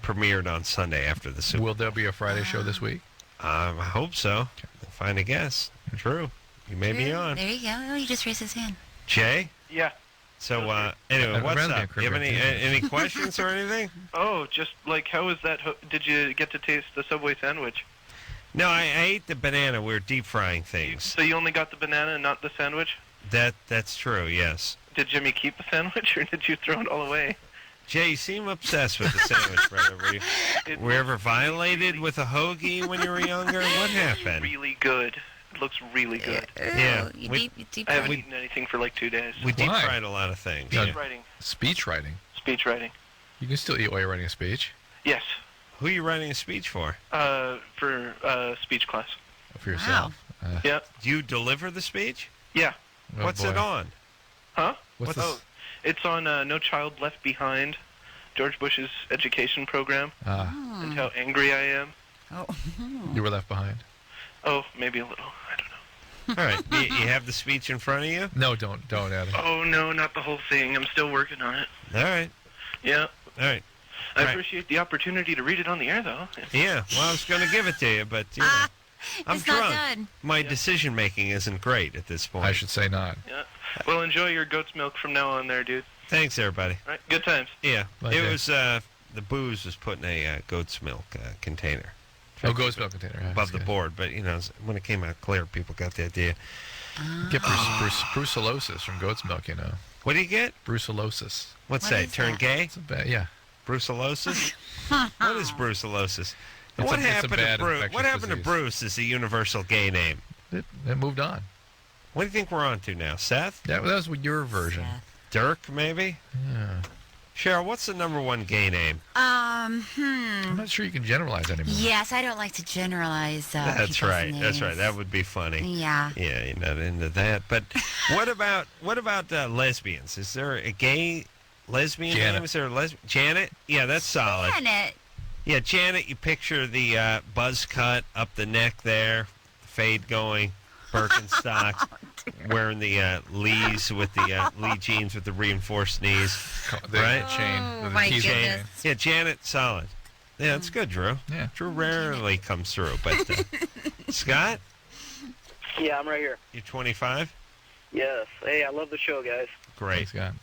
premiered on Sunday after the Super.
Will there be a Friday show this week?
I hope so. Find a guest. True. You may be on.
There you go. Oh, he just raised his hand.
Jay?
Yeah.
So, anyway,
I'd
what's
rather
up?
get
Do you have
cricket.
any questions or anything?
Oh, just like, how was that? Did you get to taste the Subway sandwich?
No, I ate the banana. We were deep frying things.
So you only got the banana and not the sandwich?
That's true, yes.
Did Jimmy keep the sandwich, or did you throw it all away?
Jay, you seem obsessed with the sandwich, brother. Were you ever violated with a hoagie when you were younger? What happened?
Really good. It looks really good.
Yeah.
You deep
I haven't
fried.
eaten anything for like 2 days.
We deep
Why?
fried a lot of things.
Speech writing.
Speech writing.
Speech writing.
You can still eat while you're writing a speech.
Yes.
Who are you writing a speech for?
For speech class.
For yourself.
Yeah.
Do you deliver the speech?
Yeah.
Oh,
What's
boy.
it on?
Huh?
What's
Oh,
this?
it's on No Child Left Behind, George Bush's education program, and how angry I am.
Oh.
You were left behind.
Oh, maybe a little. I don't know.
All right. You have the speech in front of you?
No, don't, Adam.
Oh, no, not the whole thing. I'm still working on it.
All right.
Yeah.
All right.
I
Right.
appreciate the opportunity to read it on the air, though.
Yeah. Well, I was going to give it to you, but you know, I'm
It's
drunk.
not done.
My decision making isn't great at this point.
I should say not.
Yeah. Well, enjoy your goat's milk from now on there, dude.
Thanks, everybody.
All right. Good times.
Yeah.
Like
it
that.
was the booze was put in a goat's milk container.
Oh, goat's milk container. Yeah,
above
that's
the
good.
board, but you know, when it came out clear, people got the idea.
Get brucellosis from goat's milk, you know.
What do you get?
Brucellosis.
What's
What
that?
is
Turn
that?
gay?
It's a bad, yeah.
Brucellosis? What is brucellosis?
It's
What
a- it's a
happened to
bad
Bruce?
infectious
What happened to
disease.
Bruce as a universal gay name?
It moved on.
What do you think we're on to now? Seth?
That was your version.
Dirk, maybe?
Yeah.
Cheryl, what's the number one gay name?
I'm not sure you can generalize anymore.
Yes, I don't like to generalize.
That's
people's
right. That's
names.
right. That would be funny.
Yeah.
Yeah, you're not into that. But what about lesbians? Is there a gay lesbian
Janet.
name? Is there a lesbian? Janet? Yeah, that's solid.
Janet.
Yeah, Janet, you picture the buzz cut up the neck there, fade going, Birkenstock, wearing the Lees with the Lee jeans with the reinforced knees.
The
right?
chain.
Oh,
the
my
key chain.
goodness.
Yeah, Janet, solid. Yeah, that's good, Drew.
Yeah.
Drew rarely comes through, but Scott,
Yeah, I'm right here.
you're 25?
Yes. Hey, I love the show, guys.
Great.
Thanks, God.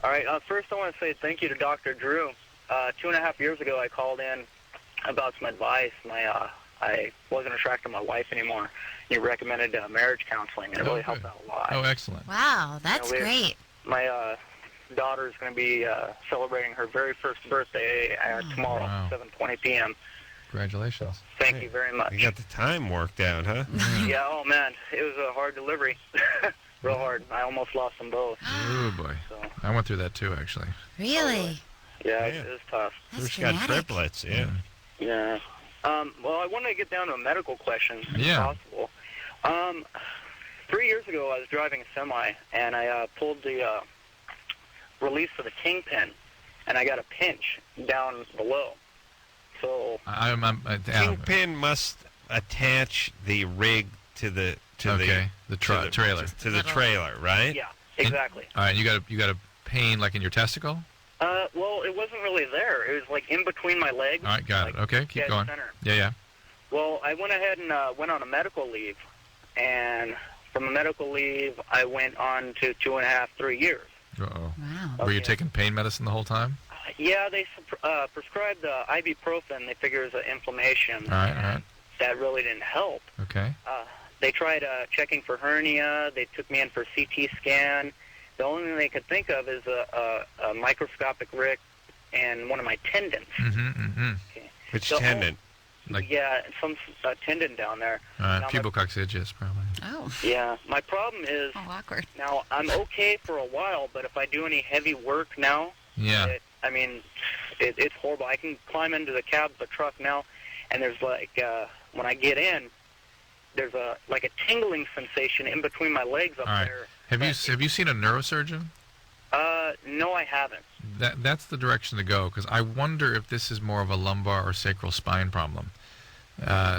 All right. First, I want to say thank you to Dr. Drew. 2.5 years ago, I called in about some advice. I wasn't attracted to my wife anymore. You recommended marriage counseling, and it really helped out a lot.
Oh, excellent.
Wow, that's
You know,
great.
My daughter is going to be celebrating her very first birthday tomorrow,
Wow.
7:20 p.m.
Congratulations.
Thank you very much.
You got the time worked out, huh?
Yeah, oh man, it was a hard delivery. Real hard. I almost lost them both.
Oh, boy.
So,
I went through that, too, actually.
Really?
yeah,
Yeah.
it was tough.
That's
Bruce got
dramatic.
triplets, yeah.
Yeah. Well, I wanted to get down to a medical question, if
Yeah.
possible. 3 years ago, I was driving a semi, and I pulled the release of the kingpin, and I got a pinch down below. So,
Adam,
Kingpin must attach the rig to the
okay. The
to the-
trailer.
to the trailer, right?
yeah, exactly.
All right, you got a pain like in your testicle?
Well, it wasn't really there. It was like in between my legs.
All right, got it. Okay, keep
dead
going.
center.
Yeah.
Well, I went ahead and went on a medical leave, and from a medical leave, I went on to 2.5, 3 years.
Uh-oh.
Wow.
Were you
Okay.
taking pain medicine the whole time?
Yeah, they prescribed ibuprofen. They figure it was an inflammation.
All right.
That really didn't help.
Okay.
They tried checking for hernia. They took me in for CT scan. The only thing they could think of is a microscopic rick and one of my tendons.
Mm-hmm.
Which
So-
tendon?
Like,
Yeah, some tendon down there.
all right,
Now,
pubococcygeus, probably.
Oh.
Yeah, my problem is
Oh, awkward.
now I'm okay for a while, but if I do any heavy work now,
Yeah.
it's horrible. I can climb into the cab of the truck now, and there's like when I get in, there's a tingling sensation in between my legs up
All right.
there.
Have you seen a neurosurgeon?
No, I haven't.
That's the direction to go, because I wonder if this is more of a lumbar or sacral spine problem.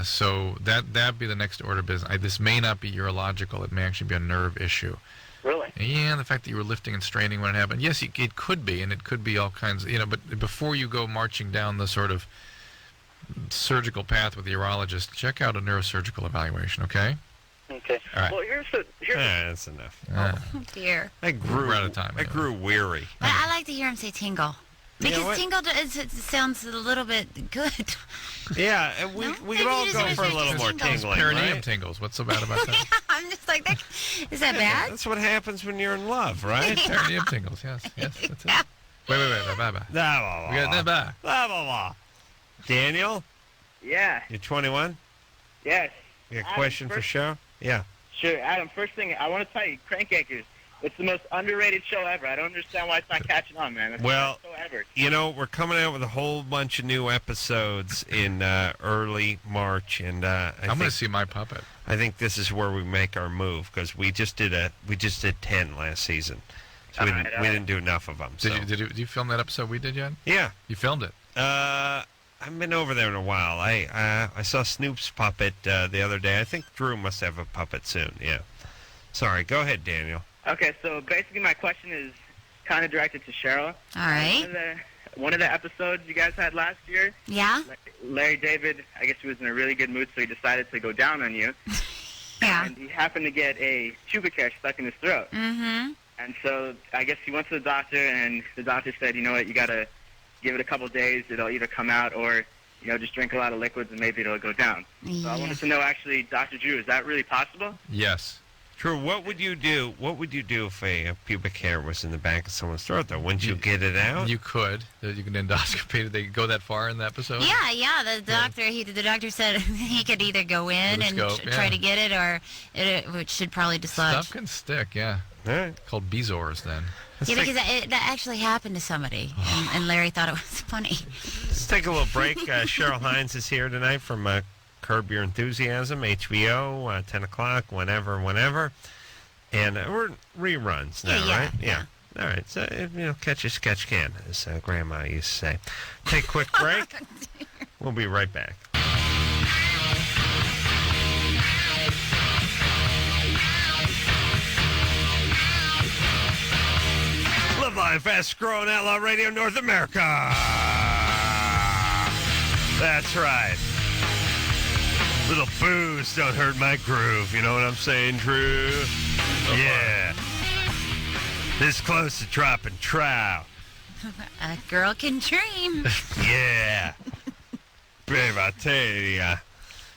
So that'd be the next order of business. This may not be urological. It may actually be a nerve issue.
Really?
Yeah, the fact that you were lifting and straining when it happened. Yes, it could be, and it could be all kinds of, but before you go marching down the sort of surgical path with the urologist, check out a neurosurgical evaluation, okay?
Okay.
All right.
Well, here's the
That's enough.
Oh, dear.
We're out of time.
I grew weary.
But I like to hear him say tingle. Because
what?
tingle it sounds a little bit good.
Yeah, and we
No?
could
Maybe
all
you
go
just
for a
wish
little
it
more
tingles.
tingling,
Perineum
right?
tingles. What's so bad about that?
I'm just like, is that bad?
That's what happens when you're in love, right?
Perineum tingles. Yes, that's it. Wait, bye.
Blah, blah,
We got that
blah.
back.
Blah, blah, blah. Daniel,
Yeah.
you're 21?
Yes.
You got a question for show? Yeah.
Sure, Adam. First thing, I want to tell you, Crankacres, it's the most underrated show ever. I don't understand why it's not catching on, man. It's
Well,
the best show ever.
you know, we're coming out with a whole bunch of new episodes in early March, and I'm
going to see my puppet.
I think this is where we make our move because we just did 10 last season, so we didn't do enough of them.
Did you film that episode we did yet?
Yeah,
you filmed it.
I haven't been over there in a while. I saw Snoop's puppet the other day. I think Drew must have a puppet soon. Yeah. Sorry. Go ahead, Daniel.
Okay, so basically my question is kind of directed to Cheryl.
All right.
One of the episodes you guys had last year.
Yeah.
Larry David, I guess he was in a really good mood, so he decided to go down on you.
Yeah.
And he happened to get a pubic hair stuck in his throat.
Mm-hmm.
And so I guess he went to the doctor, and the doctor said, you know what, you got to give it a couple days. It'll either come out or, just drink a lot of liquids and maybe it'll go down. So I wanted to know, actually, Dr. Drew, is that really possible?
Yes.
Drew, what would you do? What would you do if a pubic hair was in the back of someone's throat, though? Wouldn't you get it out?
You could. You can endoscopy. Did they go that far in the episode?
Yeah. The doctor said he could either go in and try to get it, or it should probably dislodge.
Stuff can stick. Yeah.
All right.
Called Bezors then.
Because that actually happened to somebody, and Larry thought it was funny.
Let's take a little break. Cheryl Hines is here tonight from Curb Your Enthusiasm, HBO, 10 o'clock, whenever. And we're reruns now, right? Yeah. All right. So, catch as catch can, as Grandma used to say. Take a quick break. We'll be right back. Loveline, fast growing outlaw radio North America. That's right. Little booze don't hurt my groove. You know what I'm saying, Drew? Yeah. This close to dropping trout.
A girl can dream.
Yeah. Babe, I tell you,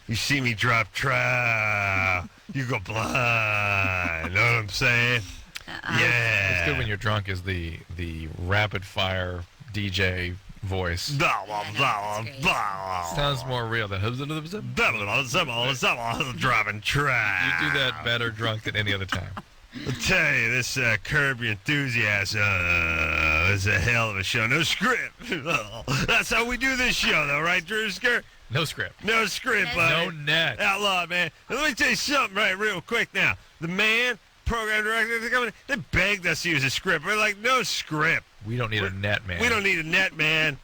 you see me drop trout, you go blind. Know what I'm saying? Yeah.
It's good when you're drunk is the rapid fire DJ voice. Sounds more real than
dropping trout.
You do that better drunk than any other time.
I'll tell you, this Curb Your Enthusiasm is a hell of a show. No script. That's how we do this show, though, right, Drew?
No script.
No script, buddy.
No net.
Outlaw, man. And let me tell you something right real quick now. The man, program director, they begged us to use a script. We're like, no script.
We don't need a net, man.
We don't need a net, man.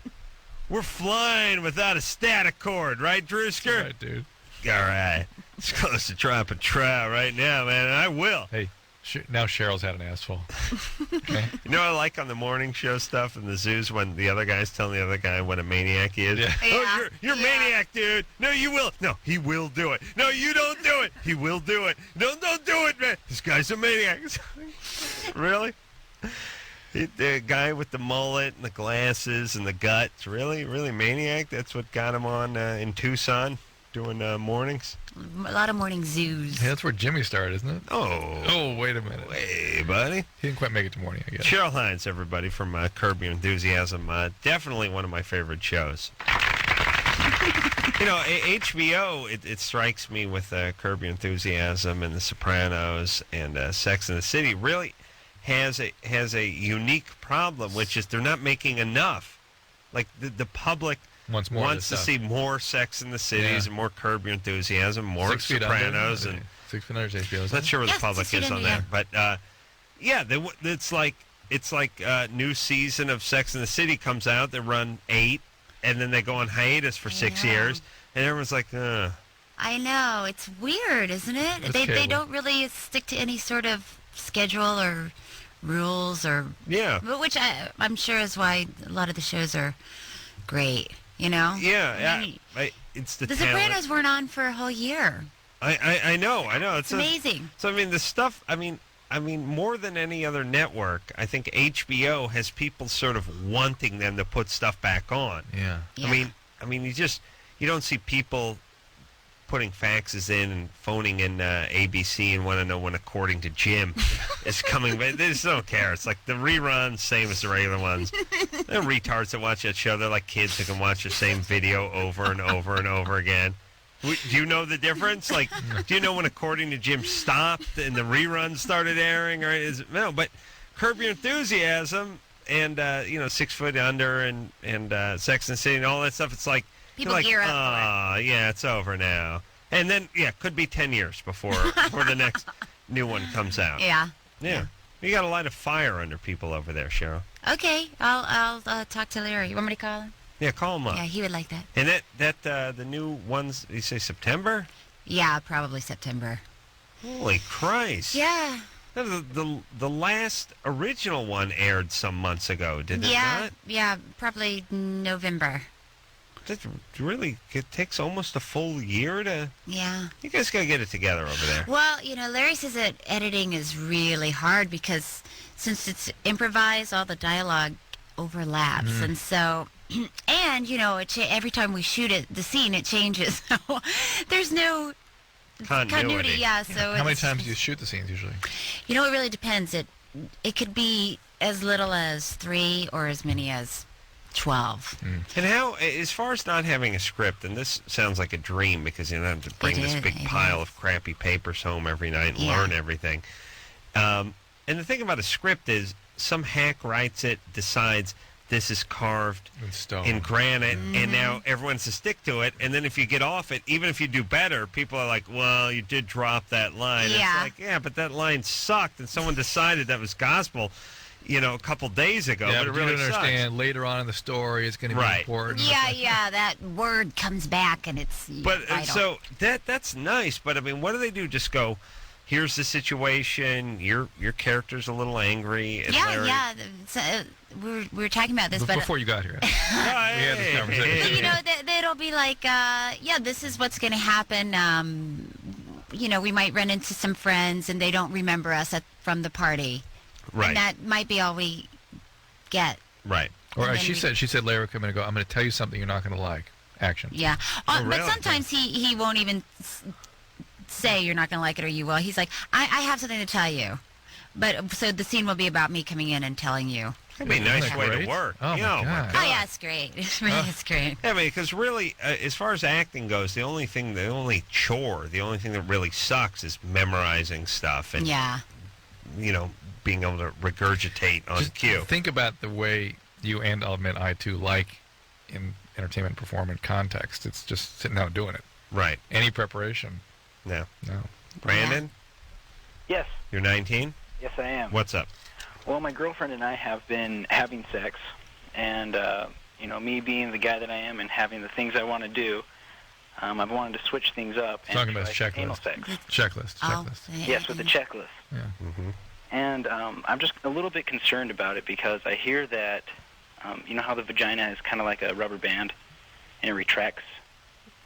We're flying without a static cord, right, Drewsker?
That's right, dude.
All right. It's close to dropping trout right now, man, and I will.
Hey, now Cheryl's had an asshole. Okay.
You know what I like on the morning show stuff in the zoos when the other guy's telling the other guy what a maniac he is?
Yeah.
Oh, you're a maniac, dude. No, you will. No, he will do it. No, you don't do it. He will do it. No, don't do it, man. This guy's a maniac. Really? The guy with the mullet and the glasses and the guts, really maniac? That's what got him on in Tucson doing mornings?
A lot of morning zoos.
Yeah, that's where Jimmy started, isn't it?
Oh,
wait a minute.
Hey, buddy.
He didn't quite make it to morning, I guess.
Cheryl Hines, everybody, from Curb Your Enthusiasm. Definitely one of my favorite shows. HBO, it strikes me with Curb Your Enthusiasm and The Sopranos and Sex and the City really has a unique problem, which is they're not making enough. Like the public wants to see more Sex in the Cities and more Curb Your Enthusiasm, more
6 Feet
Sopranos
Under,
and
6 Feet Under is HBO.
Not sure where the public is on that, but it's like new season of Sex and the City comes out. They run 8, and then they go on hiatus for 6 years, and everyone's like,
I know, it's weird, isn't it? They don't really stick to any sort of schedule or rules or which I'm sure is why a lot of the shows are great.
It's the
Sopranos weren't on for a whole year.
I know it's
amazing.
So I mean the stuff I mean more than any other network, I think HBO has people sort of wanting them to put stuff back on. I mean you don't see people putting faxes in and phoning in ABC and want to know when According to Jim is coming. But they just don't care. It's like the reruns, same as the regular ones. They're retards that watch that show. They're like kids that can watch the same video over and over and over again. Do you know the difference? Like, do you know when According to Jim stopped and the reruns started airing? Or no, but Curb Your Enthusiasm and 6 Foot Under and Sex and the City and all that stuff. It's like
People
like,
gear up for it.
Yeah, it's over now. And then could be 10 years before the next new one comes out.
Yeah.
Yeah. You got a light of fire under people over there, Cheryl.
Okay, I'll talk to Larry. You want me to call him?
Yeah, call him up.
Yeah, he would like that.
And the new ones, you say September?
Yeah, probably September.
Holy Christ.
Yeah.
The last original one aired some months ago, did it not?
Yeah, probably November.
It takes almost a full year to...
Yeah.
You guys got to get it together over there.
Well, Larry says that editing is really hard because since it's improvised, all the dialogue overlaps. And so, and, every time we shoot the scene, it changes. So there's no continuity. Yeah, so
How many times do you shoot the scenes usually?
It really depends. It could be as little as 3 or as many as 12.
And how, as far as not having a script, and this sounds like a dream because you don't have to bring this big pile of crappy papers home every night and learn everything. And the thing about a script is some hack writes it, decides this is carved in granite, and now everyone's to stick to it. And then if you get off it, even if you do better, people are like, well, you did drop that line.
Yeah.
It's like, but that line sucked, and someone decided that was gospel. A couple days ago,
yeah,
but it really
you don't understand.
sucks.
Later on in the story, it's going to be important.
Yeah, that word comes back and it's vital.
So that's nice, but I mean, what do they do? Just go, here's the situation. Your character's a little angry. And Larry...
So, we were talking about this, but
before you got here, we had this conversation.
It'll be like, this is what's going to happen. We might run into some friends and they don't remember us from the party.
Right.
And that might be all we get.
Right. Or she said, Larry, come in and go, I'm going to tell you something you're not going to like. Action.
Yeah. But sometimes he won't even say you're not going to like it or you will. He's like, I have something to tell you. But so the scene will be about me coming in and telling you.
That'd be a nice way to work.
Oh, my God.
Oh, yeah, it's great. It's great.
Yeah, because really, as far as acting goes, the only thing that really sucks is memorizing stuff. And, being able to regurgitate on cue.
Think about the way you and I'll admit I too like in entertainment performance context. It's just sitting down and doing it.
Right.
Any preparation.
No.
Brandon?
Yes.
You're 19?
Yes, I am.
What's up?
Well, my girlfriend and I have been having sex, and, me being the guy that I am and having the things I want to do, I've wanted to switch things up.
Talking about checklist.
Anal sex.
Checklist.
Yes, with the checklist.
Yeah.
Mm-hmm.
And I'm just a little bit concerned about it because I hear that, you know how the vagina is kind of like a rubber band and it retracts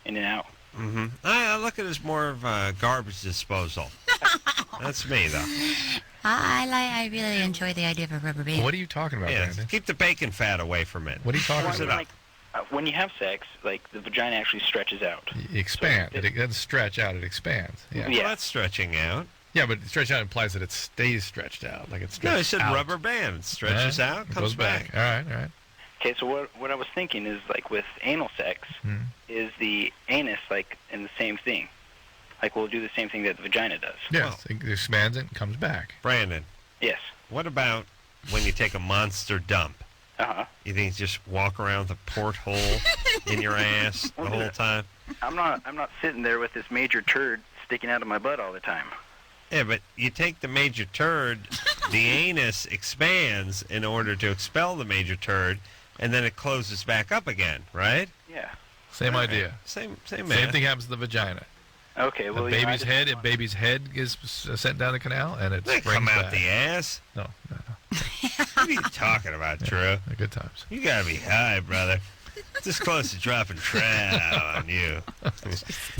in and out?
Mm-hmm. I look at it as more of a garbage disposal. That's me, though.
I really enjoy the idea of a rubber band.
What are you talking about, Brandon?
Keep the bacon fat away from it.
What are you talking about?
When you have sex, the vagina actually stretches out.
It expands. It doesn't stretch out. It expands. Yeah.
Well, that's stretching out.
Yeah, but stretch out implies that it stays stretched out, like it's stretched out.
No, I said rubber band. It stretches out, comes
goes back. All right.
Okay, so what I was thinking is, like, with anal sex, is the anus, like, in the same thing? Like, we'll do the same thing that the vagina does.
Yes, it expands and comes back.
Brandon.
Yes.
What about when you take a monster dump?
Uh-huh.
You think you just walk around with a porthole in your ass the whole time?
I'm not sitting there with this major turd sticking out of my butt all the time.
Yeah, but you take the major turd, the anus expands in order to expel the major turd, and then it closes back up again, right?
Yeah.
Same idea.
Same
thing happens to the vagina.
Okay, well,
a baby's head is sent down the canal, and it
they
springs
come out
back.
the ass.
No.
What are you talking about, Drew?
Good times.
You gotta be high, brother. This close to dropping trow on you.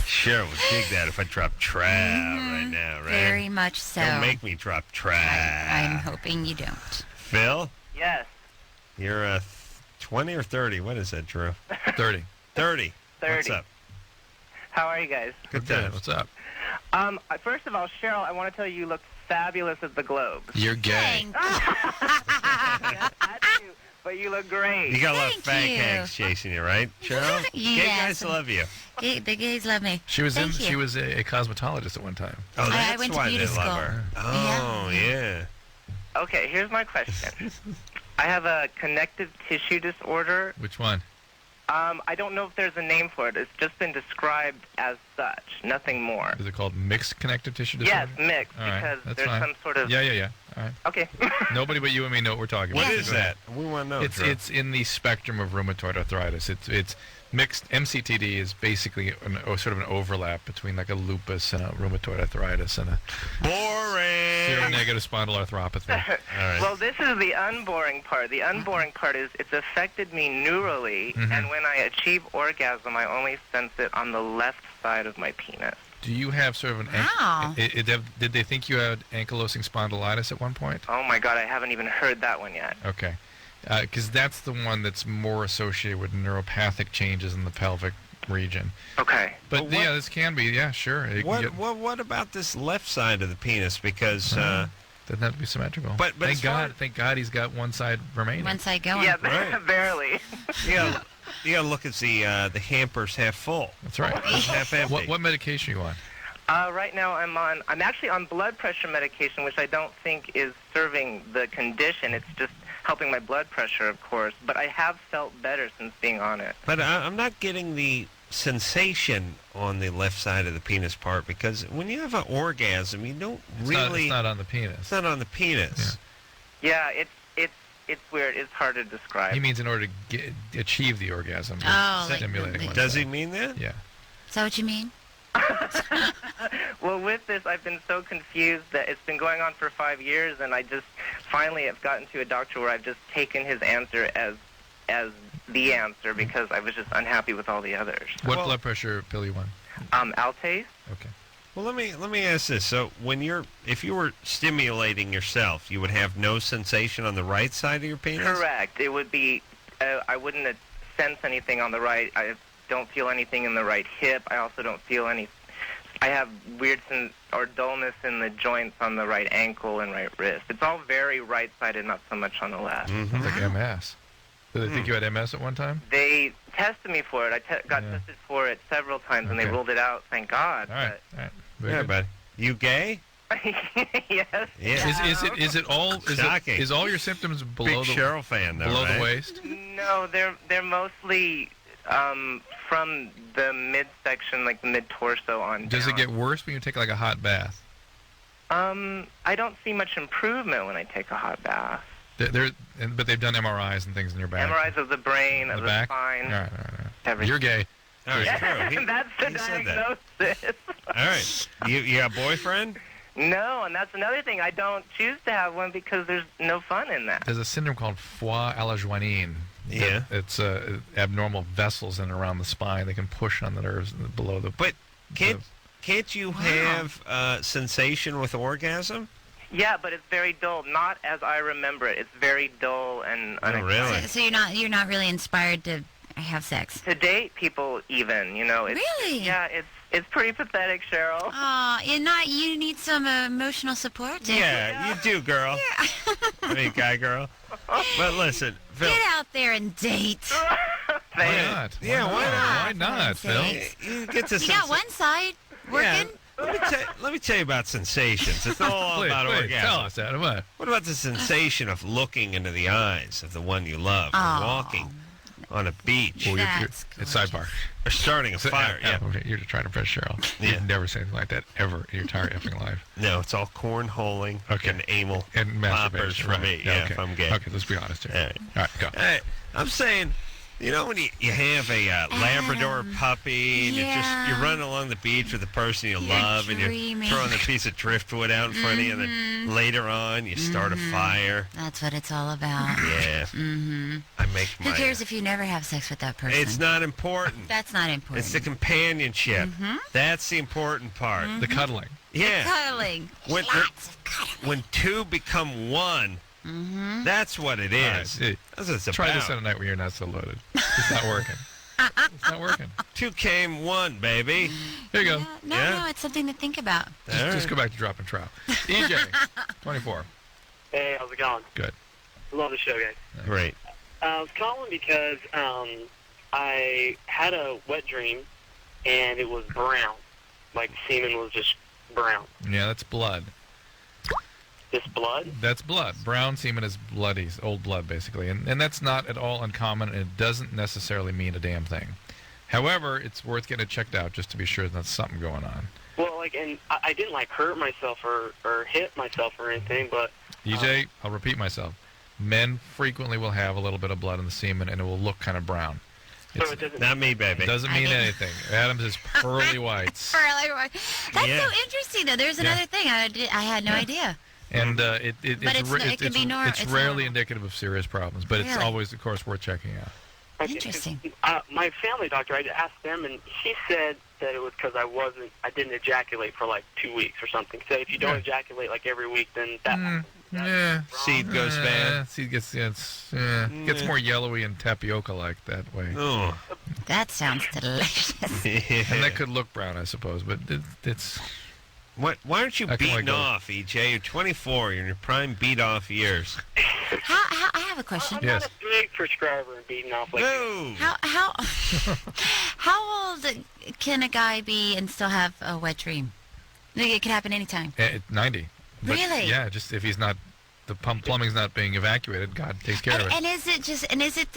Cheryl would dig that if I dropped trow right now, right?
Very much so.
Don't make me drop trow.
I'm hoping you don't.
Phil?
Yes.
You're 20 or 30? What is that, Drew?
30.
30.
30.
What's up?
How are you guys?
Good times.
What's up?
First of all, Cheryl, I want to tell you look fabulous at the Globes.
You're gay.
That's you. But
You look great.
You got a lot of
Thank
fat
you.
hags chasing you, right, Cheryl? Gay
Yes.
guys love you.
The gays love me.
She was
Thank you.
she was a cosmetologist at one time.
Oh,
I
that's
went to
why
beauty
they love
school.
her. Oh, yeah.
Okay, here's my question. I have a connective tissue disorder.
Which one?
I don't know if there's a name for it. It's just been described as such, nothing more.
Is it called mixed connective tissue disorder?
Yes, mixed,
All right,
because
that's
there's
fine.
some sort of...
Yeah. All right.
Okay.
Nobody but you and me know what we're talking
What
about.
is that? We want to know. Drew.
It's in the spectrum of rheumatoid arthritis. It's mixed. MCTD is basically sort of an overlap between like a lupus and a rheumatoid arthritis and a
boring
seronegative spondyloarthropathy. All right.
Well, this is the unboring part. The unboring part is it's affected me neurally, and when I achieve orgasm, I only sense it on the left side of my penis.
Do you have sort of an...
Wow.
Did they think you had ankylosing spondylitis at one point?
Oh, my God, I haven't even heard that one yet.
Okay. Because that's the one that's more associated with neuropathic changes in the pelvic region.
Okay.
But yeah, this can be. Yeah, sure. It can get-
What about this left side of the penis? Because
doesn't have to be symmetrical.
But
thank God he's got one side remaining.
One side going.
Yeah,
Right.
barely.
you gotta look at the hampers half full.
That's right.
Half empty.
What medication are you on?
Right now I'm actually on blood pressure medication, which I don't think is serving the condition. It's just helping my blood pressure, of course. But I have felt better since being on it.
But I'm not getting the sensation on the left side of the penis part, because when you have an orgasm, you don't really...
It's not on the penis.
It's not on the penis.
Yeah, it's weird. It's hard to describe.
He means in order to achieve the orgasm.
Oh, like
stimulating one
Does
side.
he mean that?
Yeah.
Is that what you mean?
Well, with this, I've been so confused that it's been going on for 5 years, and I just finally have gotten to a doctor where I've just taken his answer as the answer because I was just unhappy with all the others.
What blood pressure pill you on?
Altase.
Okay.
Well, let me ask this. So, if you were stimulating yourself, you would have no sensation on the right side of your penis?
Correct. It would be. I wouldn't sense anything on the right. I don't feel anything in the right hip. I also don't feel any. I have weird or dullness in the joints on the right ankle and right wrist. It's all very right-sided, not so much on the left.
Sounds like MS. Did they think you had MS at one time?
They tested me for it. I got tested for it several times, and they ruled it out. Thank God.
All right. Very
Yeah,
good.
but you gay?
Yes.
Yeah.
Is it all?
Shocking.
Is all your symptoms below
Big
the
Cheryl fan, though,
below
right?
the waist?
No, they're mostly from the midsection, like the mid-torso on
Does
down.
it get worse when you take like a hot bath?
I don't see much improvement when I take a hot bath.
But they've done MRIs and things in your back.
MRIs of the brain, of the
back?
spine.
All right.
Everything.
You're gay.
All right, true.
That's the
he said that.
diagnosis.
All right. You got a boyfriend?
No, and that's another thing. I don't choose to have one because there's no fun in that.
There's a syndrome called foie à la joinine.
Yeah.
It's abnormal vessels in and around the spine. They can push on the nerves below the...
But can't you have sensation with orgasm?
Yeah, but it's very dull. Not as I remember it. It's very dull and unexciting.
So you're not really inspired to have sex?
To date people even, It's,
Really?
Yeah, it's pretty pathetic, Cheryl.
Oh, you need some emotional support.
Yeah, you do, girl. I mean, guy, girl. But listen, Phil.
Get out there and date.
Why not?
Yeah, why not?
Why not, Phil?
You get to
You got one side working.
Let me tell you about sensations. It's all
Please,
about
please,
orgasm.
tell us, Adam. What?
What about the sensation of looking into the eyes of the one you love, or walking on a beach,
It's sidebar.
or starting a fire? Yeah.
Okay, you're trying to impress Cheryl.
Yeah.
You've never said anything like that ever in your entire effing life.
No, it's all cornholing and anal
And
poppers
masturbation.
for
Right.
me.
Yeah,
Yeah,
okay.
if I'm gay.
Okay, let's be honest here. All right, go.
Hey, I'm saying, when you have a Labrador puppy and you're running along the beach with the person you love and you're
dreaming.
throwing a piece of driftwood out in front of you, and then later on you start a fire.
That's what it's all about.
Yeah.
Mm-hmm.
I make
Who
my...
cares if you never have sex with that person?
It's not important.
That's not important.
It's the companionship. That's the important part.
The cuddling.
Yeah.
Cuddling.
When two become one, that's what it is.
All right,
That's what it's
try
about.
this on a night when you're not so loaded. It's not working. It's not working.
Two came one, baby.
Here you go.
No, it's something to think about.
Just go back to drop and trout. EJ, 24.
Hey, how's it going?
Good.
Love the show, guys.
Great.
I was calling because I had a wet dream, and it was brown. Like, semen was just brown.
Yeah, that's blood.
This blood?
That's blood. Brown semen is bloody, old blood, basically. And that's not at all uncommon, and it doesn't necessarily mean a damn thing. However, it's worth getting it checked out just to be sure there's something going on.
Well, like, and I didn't, like, hurt myself or hit myself or anything, but...
EJ, I'll repeat myself. Men frequently will have a little bit of blood in the semen, and it will look kind of brown.
So it doesn't...
Not me, baby.
It doesn't mean anything. Adam's is pearly whites.
Pearly white. That's so interesting, though. There's another thing. I had no idea.
And it's rarely
normal.
indicative of serious problems, but it's
Really?
always, of course, worth checking out.
Interesting.
My family doctor, I asked them, and she said that it was because I didn't ejaculate for like 2 weeks or something. So if you don't ejaculate like every week, then that
Yeah.
Seed goes bad.
Seed gets gets more yellowy and tapioca-like that way.
Oh.
That sounds delicious.
And that could look brown, I suppose, but it's...
Why aren't you beating off, EJ? You're 24. You're in your prime beat-off years.
I have a question.
I'm not a big prescriber and beating off like
How old can a guy be and still have a wet dream? It can happen anytime.
90. But
Really?
Yeah, just if he's not, the plumbing's not being evacuated, God takes care of it.
And is it just? And is it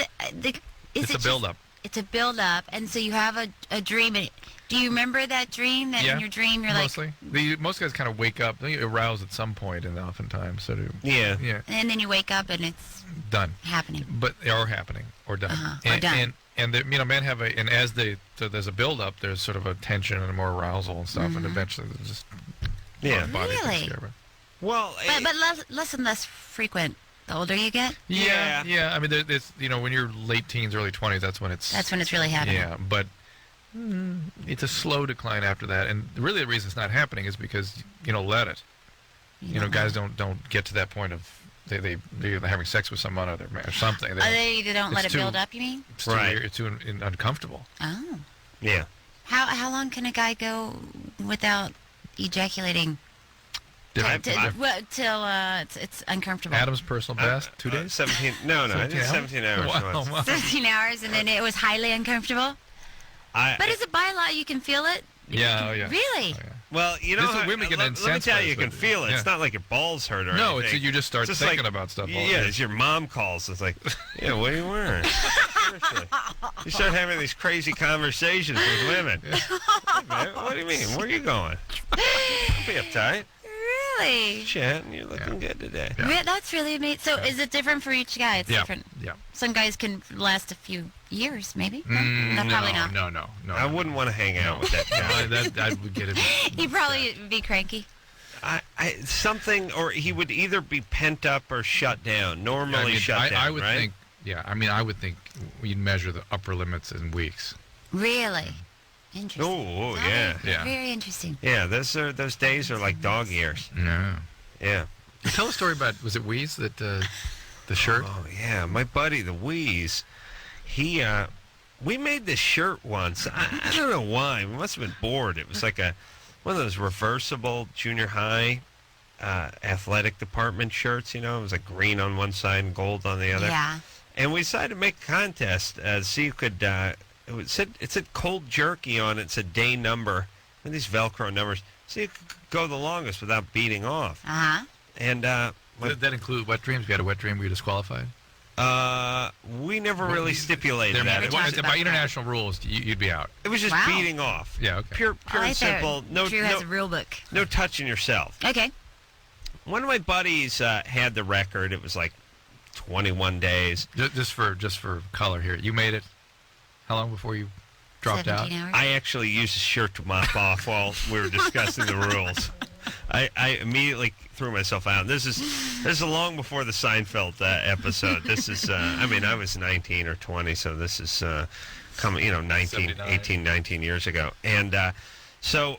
It's a buildup.
It's a buildup, and so you have a dream. And do you remember that dream? That in your dream you're
mostly. Most guys kind of wake up, they arouse at some point, and oftentimes so do.
Yeah.
And then you wake up and it's
done.
Happening.
But they are happening or done.
Or done.
And men have so there's a buildup. There's sort of a tension and more arousal and stuff, and eventually there's just body takes
Really?
care of it.
Well,
but less and less frequent the older you get.
Yeah. I mean, there's when you're late teens, early 20s, that's when it's
really happening.
Yeah, but it's a slow decline after that, and really the reason it's not happening is because you don't let it. Guys don't get to that point of they're having sex with someone or something.
They don't let it build up. You mean?
It's too uncomfortable.
Oh.
Yeah.
How long can a guy go without ejaculating? Till it's uncomfortable.
Adam's personal best, 2 days?
17. No, I did 17 hours.
Wow.
17 hours, and then it was highly uncomfortable. But is it by law you can feel it?
Yeah.
Really?
Well,
women get
let me tell you, you can feel it.
Yeah.
It's not like your balls hurt or
No,
anything.
it's you just start
It's
thinking about stuff.
As your mom calls, it's like, yeah, what are you wearing? Seriously. You start having these crazy conversations with women. Hey, man, what do you mean? Where are you going? Don't be uptight.
Really?
Chat, you're looking good today.
That's really amazing. So is it different for each guy? It's different.
Yeah.
Some guys can last a few years, maybe.
No,
probably not.
No.
I wouldn't want to hang out with that guy.
I would get it.
He'd probably be cranky.
Something, or he would either be pent up or shut down. Normally shut down,
I would
right?
think. Yeah, I would think we'd measure the upper limits in weeks.
Really? Interesting.
Oh, yeah.
Very interesting.
Yeah, those days are like dog years.
No.
Yeah.
Tell a story about, was it Wheeze that the shirt?
Oh yeah, my buddy the Wheeze. He we made this shirt once. I don't know why. We must have been bored. It was like one of those reversible junior high athletic department shirts. It was like green on one side and gold on the other.
Yeah.
And we decided to make a contest so you could. It said cold jerky on it. It's a day number and these Velcro numbers, so you could go the longest without beating off. And
did that include wet dreams? You had a wet dream, were you disqualified?
We never really stipulated that.
By international rules, you'd be out.
It was just beating off.
Yeah, okay.
Pure and simple.
Drew has a rule book.
No touching yourself.
Okay.
One of my buddies had the record. It was like 21 days.
Just for color here, you made it. How long before you dropped out?
Hours?
I actually used a shirt to mop off while we were discussing the rules. I immediately threw myself out. This is long before the Seinfeld episode. This is I was 19 or 20, so this is 18, 19 years ago. And so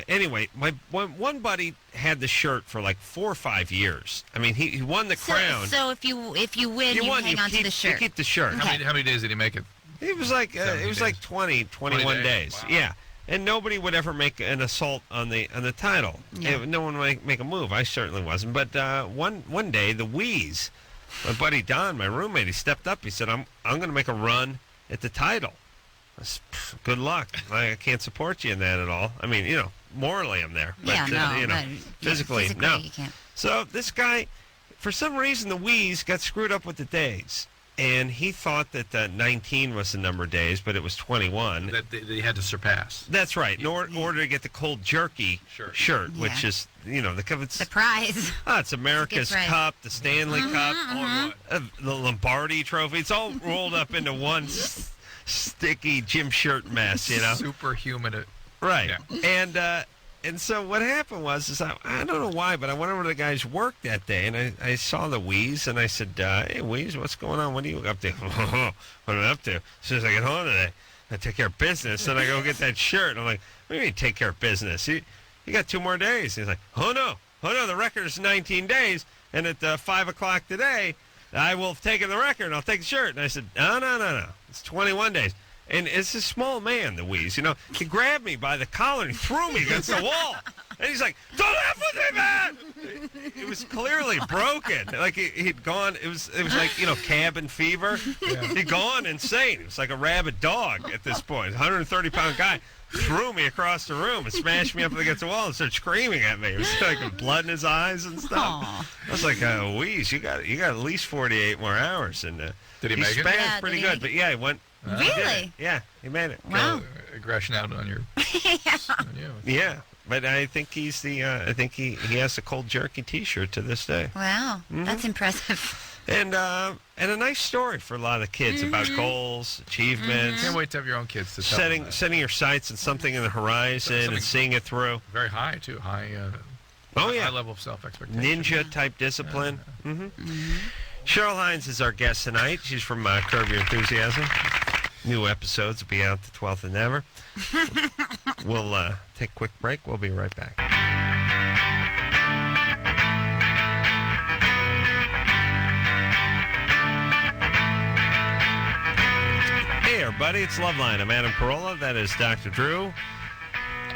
anyway, my one buddy had the shirt for like 4 or 5 years. I mean, he won the crown.
So if you win, you hang on to the shirt.
You keep the shirt.
Okay.
How many days did he make it?
It was like 21 days.
Wow.
Yeah. And nobody would ever make an assault on the title.
Yeah.
No one would make a move. I certainly wasn't. But one day, the Wheeze my buddy Don, my roommate, he stepped up. He said, I'm going to make a run at the title. I said, good luck. I can't support you in that at all. I mean, morally I'm there. But, physically, no.
You can't.
So this guy, for some reason, the Wheeze got screwed up with the days. And he thought that 19 was the number of days, but it was 21.
That they had to surpass.
That's right. In order to get the cold jerky shirt, which is,
the prize.
It's America's Cup, the Stanley Cup, the Lombardi Trophy. It's all rolled up into one sticky gym shirt mess,
Superhuman.
Right. Yeah. And so what happened was I don't know why, but I went over to the guy's work that day, and I saw the Wheeze, and I said, hey, Wheeze, what's going on? What are you up to? What am I up to? As soon as I get home today, I take care of business, and I go get that shirt. And I'm like, what do you mean take care of business? You got 2 more days. And he's like, oh, no, the record is 19 days, and at 5 o'clock today, I will have taken the record, and I'll take the shirt. And I said, no. It's 21 days. And it's a small man, the Wheeze. He grabbed me by the collar and he threw me against the wall. And he's like, "Don't F with me, man!" It was clearly broken. Like he'd gone. It was like cabin fever. Yeah. He'd gone insane. It was like a rabid dog at this point. 130-pound guy threw me across the room and smashed me up against the wall and started screaming at me. It was like blood in his eyes and stuff. Aww. I was like, Wheeze, you got at least 48 more hours. And
did he make it?
Spazzed pretty good, but yeah, he went.
Really?
Yeah, he made it.
Wow.
Aggression out on your.
On you. Yeah, but I think he's the. I think he has the cold jerky T-shirt to this day.
Wow, that's impressive.
And a nice story for a lot of kids about goals, achievements.
Can't wait to have your own kids to tell
setting your sights on something in the horizon and seeing it through.
Very high too. High. High level of self-expectation.
Ninja type discipline. Yeah. Cheryl Hines is our guest tonight. She's from Curb Your Enthusiasm. New episodes will be out the 12th of November. We'll take a quick break. We'll be right back. Hey, everybody. It's Loveline. I'm Adam Carolla. That is Dr. Drew.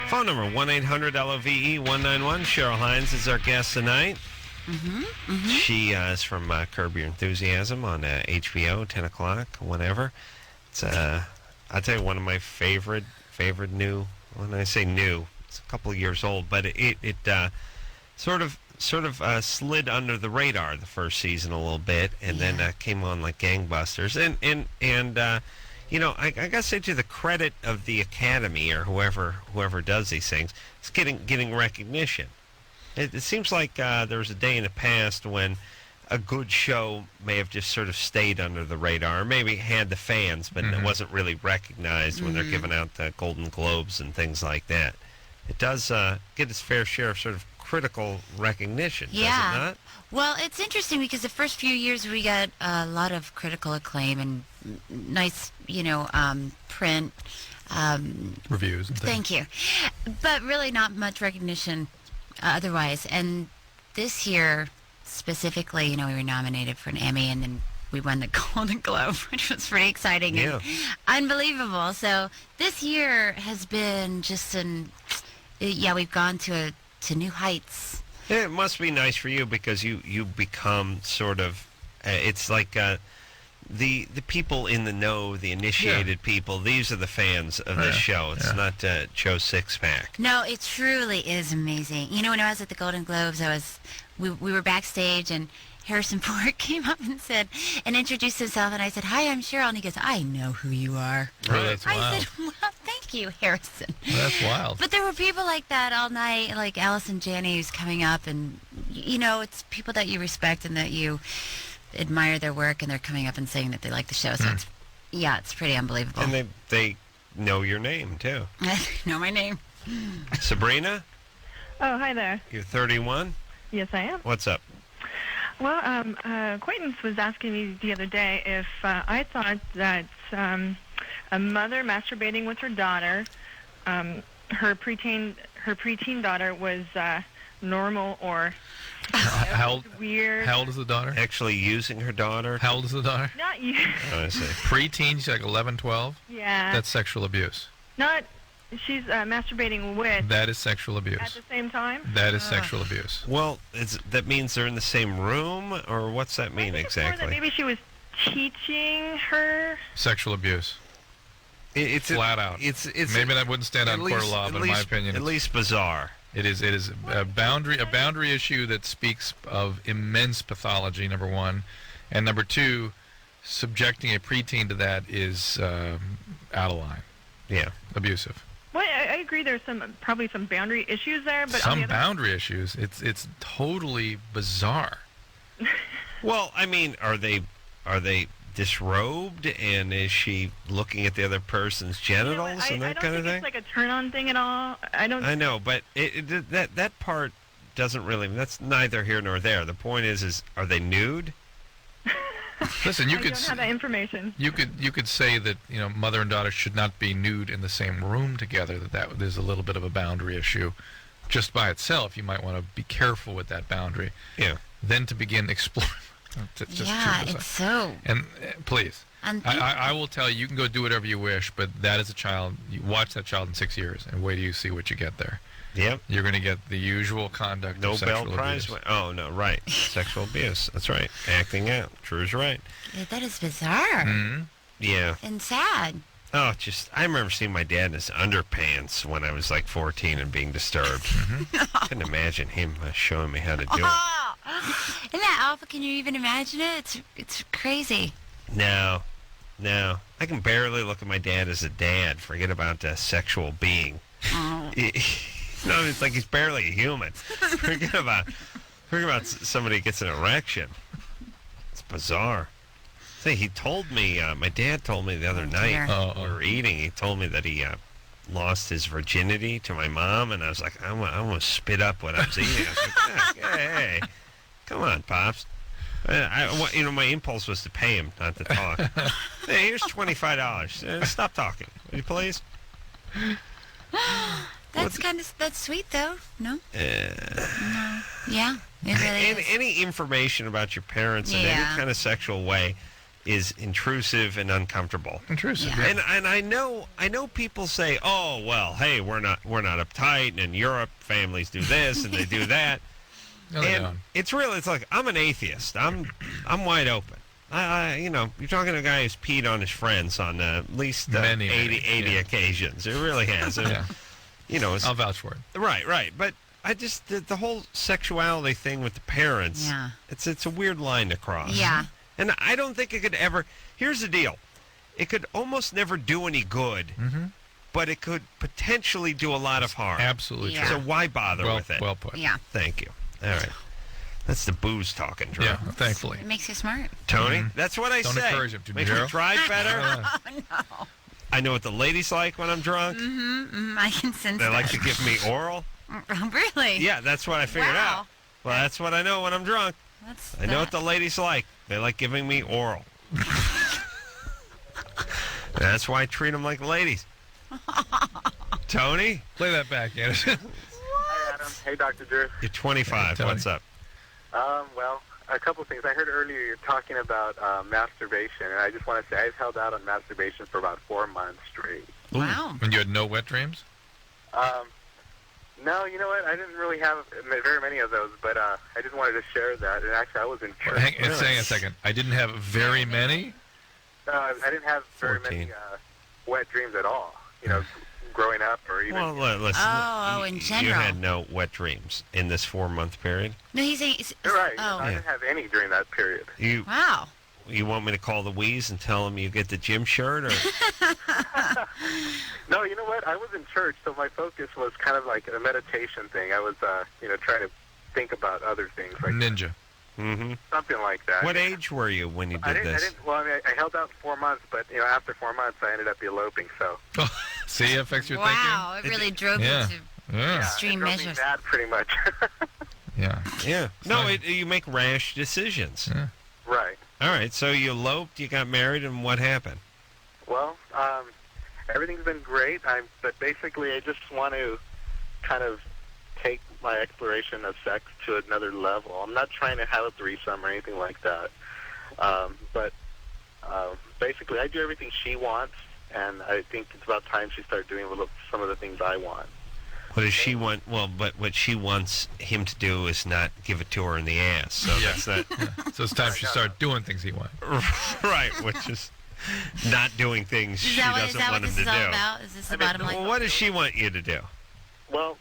Phone number 1-800-LOVE-191. Cheryl Hines is our guest tonight. She is from Curb Your Enthusiasm on HBO, 10 o'clock, whenever. It's, I'll tell you, one of my favorite new, when I say new, it's a couple of years old, but it sort of slid under the radar the first season a little bit, and then came on like gangbusters. And I gotta say, to the credit of the Academy or whoever does these things, it's getting recognition. It seems like there was a day in the past when a good show may have just sort of stayed under the radar, or maybe had the fans, but it wasn't really recognized when they're giving out Golden Globes and things like that. It does get its fair share of sort of critical recognition, does it not?
Well, it's interesting because the first few years we got a lot of critical acclaim and nice, print.
Reviews and things.
Thank you. But really not much recognition otherwise. And this year, specifically, we were nominated for an Emmy, and then we won the Golden Globe, which was pretty exciting and unbelievable. So this year has been just we've gone to new heights.
Yeah, it must be nice for you because you become sort of, it's like the people in the know, the initiated people. These are the fans of this show. It's not Joe Sixpack.
No, it truly is amazing. When I was at the Golden Globes, we were backstage, and Harrison Ford came up and introduced himself, and I said, "Hi, I'm Cheryl," and he goes, "I know who you are."
Oh, that's wild.
I said, "Well, thank you, Harrison."
Well, that's wild.
But there were people like that all night, like Allison Janney, who's coming up, and it's people that you respect and that you admire their work, and they're coming up and saying that they like the show. So it's pretty unbelievable.
And they know your name too.
Know my name.
Sabrina?
Oh, hi there.
You're 31?
Yes, I am.
What's up?
Well, acquaintance was asking me the other day if I thought that a mother masturbating with her daughter, her preteen daughter, was normal or weird.
How old is the daughter?
Actually using her daughter?
How old is the daughter?
Not you.
Oh, I see.
Preteen, she's like 11, 12?
Yeah.
That's sexual abuse.
Not she's masturbating with
That is sexual
at
abuse.
the same time.
That is sexual abuse.
Well, that means they're in the same room, or what's that mean
Or that
exactly?
maybe she was teaching her.
Sexual abuse.
It's
flat out.
It's
maybe that wouldn't stand out in court of law, but in my opinion,
at least bizarre.
It is a boundary issue that speaks of immense pathology. Number one, and number two, subjecting a preteen to that is out of line.
Yeah,
abusive.
Well, I agree. There's probably some boundary issues there, but
Some boundary issues. It's totally bizarre.
Well, I mean, are they disrobed, and is she looking at the other person's genitals and that kind of thing?
It's like a turn-on thing at all. I
know, but that part doesn't really. That's neither here nor there. The point is are they nude?
Listen, you
I
could
don't have that information.
You could say that mother and daughter should not be nude in the same room together. That there's a little bit of a boundary issue, just by itself. You might want to be careful with that boundary.
Yeah.
Then to begin exploring.
It's so.
And please,
And
I will tell you, you can go do whatever you wish, but that is a child. You watch that child in 6 years, and wait till you see what you get there.
Yep.
You're going to get the usual conduct.
Nobel
of sexual
Prize.
abuse.
Oh no, right. Sexual abuse. That's right. Acting out. Drew's right.
Yeah, that is bizarre
Mm-hmm.
Yeah.
and sad.
Oh, I remember seeing my dad in his underpants when I was like 14 and being disturbed. Couldn't imagine him showing me how to do it.
Oh, isn't that awful? Can you even imagine it? It's crazy.
No. I can barely look at my dad as a dad. Forget about a sexual being.
Oh.
No, it's like he's barely a human. Forget about somebody gets an erection. It's bizarre. See, he told me, my dad told me the other night when we were eating, he told me that he lost his virginity to my mom, and I was like, I almost spit up when I was eating. I was like, hey, come on, Pops. My impulse was to pay him, not to talk. Hey, here's $25. Stop talking, will you please?
That's sweet though. No. No. Yeah. It really is.
Any information about your parents in any kind of sexual way is intrusive and uncomfortable.
Intrusive.
Yeah.
Yeah.
And I know people say, "Oh, well, hey, we're not uptight, and in Europe families do this and they do that."
No, they
and
don't.
it's like I'm an atheist. I'm wide open. You're talking to a guy who's peed on his friends on at least 80 occasions. It really has.
Yeah.
I'll
vouch for it.
Right. But I just the whole sexuality thing with the parents.
Yeah.
It's a weird line to cross.
Yeah.
And I don't think it could ever. Here's the deal: it could almost never do any good, but it could potentially do a lot of harm.
Absolutely
Yeah.
So why bother with it?
Well put.
Yeah.
Thank you. All right. That's the booze talking, Drew.
Yeah, thankfully.
It makes you smart.
Tony, that's what I
Don't
say.
encourage him to,
Makes me
Gerald.
drive better.
Oh no.
I know what the ladies like when I'm drunk.
I can sense
They
that.
like to give me oral.
Oh, really?
Yeah, that's what I figured
Wow.
out. Well, that's what I know when I'm drunk. I know what the ladies like. They like giving me oral. That's why I treat them like ladies. Tony?
Play that back, Anderson.
Hi, Adam. Hey, Dr. Drew.
You're 25. What's up?
Well, a couple of things. I heard earlier you're talking about masturbation, and I just want to say I've held out on masturbation for about 4 months straight.
Wow.
And you had no wet dreams?
No, you know what? I didn't really have very many of those, but I just wanted to share that. And actually, I was in church.
Hang on a second. I didn't have very many?
I didn't have very many wet dreams at all, growing up or even...
Well, listen.
Oh, in
You
general.
had no wet dreams in this 4-month period?
No, he's saying.
You're right.
Oh.
I didn't have any during that period.
Wow.
You want me to call the Wheeze and tell them you get the gym shirt? Or
No, you know what? I was in church, so my focus was kind of like a meditation thing. I was, trying to think about other things. Like
Ninja.
Mm-hmm.
Something like that.
What age were you when you
I
did
didn't,
this?
I held out 4 months, but, after 4 months, I ended up eloping, so...
See, it affects your
Wow,
thinking?
it really drove you to extreme
it drove
measures.
me mad, pretty much.
Yeah. No, you make rash decisions.
Yeah.
Right.
All right, so you eloped, you got married, and what happened?
Well, everything's been great, but basically I just want to kind of take my exploration of sex to another level. I'm not trying to have a threesome or anything like that, but basically I do everything she wants, and I think it's about time she started doing some of the things I want.
What does she want? Well, but what she wants him to do is not give it to her in the ass. So that's not.
So it's time she start doing things he wants.
Right, which is not doing things she doesn't want him to do.
Is this the bottom line?
Well, what does she want you to do?
Well,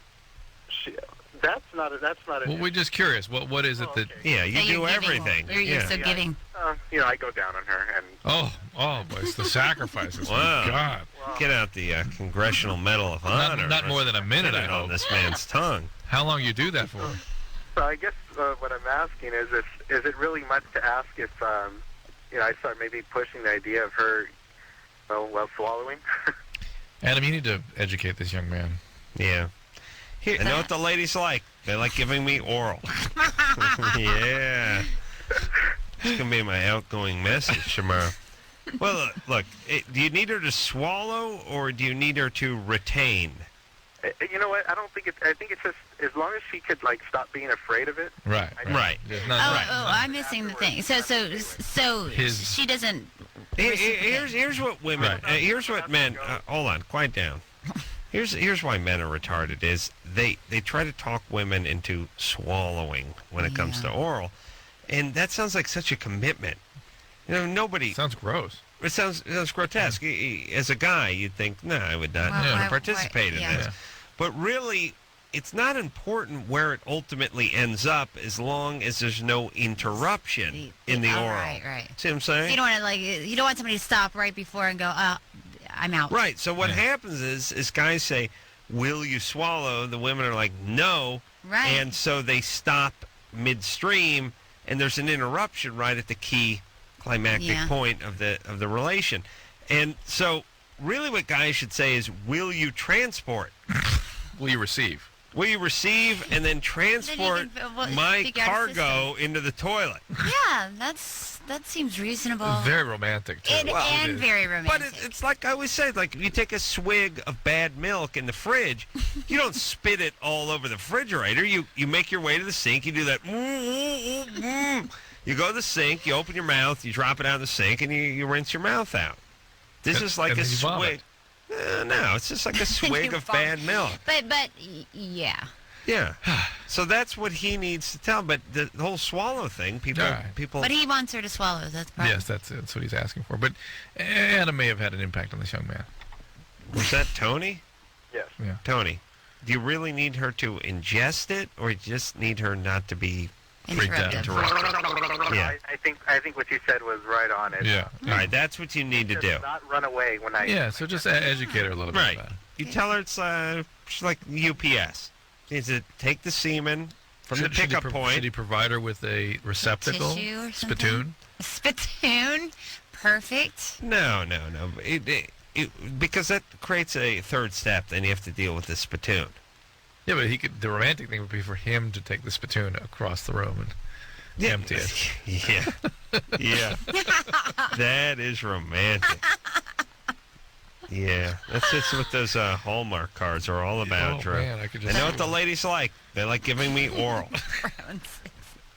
that's not an
Well, we're just curious. What is it that?
Yeah, you do everything.
You're so giving.
I go down on her and.
Oh, boy, it's the sacrifices.
Wow.
My God.
Get out the Congressional Medal of Honor.
Not more than a minute, I hope.
On this man's tongue.
How long you do that for?
So I guess what I'm asking is it really much to ask if I start maybe pushing the idea of her, swallowing?
Adam, you need to educate this young man.
Yeah. I know what the ladies like. They like giving me oral. Yeah. It's going to be my outgoing message tomorrow. Well, look, do you need her to swallow or do you need her to retain?
You know what? I don't think I think it's just as long as she could stop being afraid of it.
Right.
I'm missing the thing. So she doesn't.
Here's what women. Here's what men. Hold on, quiet down. Here's why men are retarded. Is they try to talk women into swallowing when it comes to oral, and that sounds like such a commitment. Nobody.
Sounds gross.
It sounds grotesque. As a guy, you'd think, no, I would not want to participate in this. But really, it's not important where it ultimately ends up as long as there's no interruption in the oral.
Right.
See what I'm saying?
So you don't want to you don't want somebody to stop right before and go, I'm out.
Right. So what happens is guys say, will you swallow? The women are like, no.
Right.
And so they stop midstream, and there's an interruption right at the key climactic point of the relation. And so really what guys should say is, will you transport?
Will you receive?
Will you receive and then transport my cargo into the toilet?
Yeah, that seems reasonable.
Very romantic, too.
And very romantic.
But it's like I always say, you take a swig of bad milk in the fridge, you don't spit it all over the refrigerator. You make your way to the sink, you do that. You go to the sink, you open your mouth, you drop it out in the sink, and you rinse your mouth out. This is like a swig. No, it's just like a swig of bad milk.
But yeah.
Yeah. So that's what he needs to tell. But the whole swallow thing, people.
But he wants her to swallow. That's the problem.
Yes, that's what he's asking for. But Adam may have had an impact on this young man.
Was that Tony?
Yes.
Yeah.
Tony, do you really need her to ingest it, or you just need her not to be
interrupted?
Yeah.
I think what you said was right on it.
Yeah. All right, that's what you need to do.
Not run away when I.
Yeah. So just educate her a little bit.
Right.
About it.
You tell her it's like UPS. Is it take the semen from the pickup point?
Should he provide her with a receptacle?
Tissue or
spittoon?
Spittoon? Perfect.
No. Because that creates a third step. Then you have to deal with the spittoon.
Yeah, but the romantic thing would be for him to take the spittoon across the room and empty it. Yeah. That is romantic. Yeah, that's just what those Hallmark cards are all about, Drew. Man,
I know what the ladies like. They like giving me oral.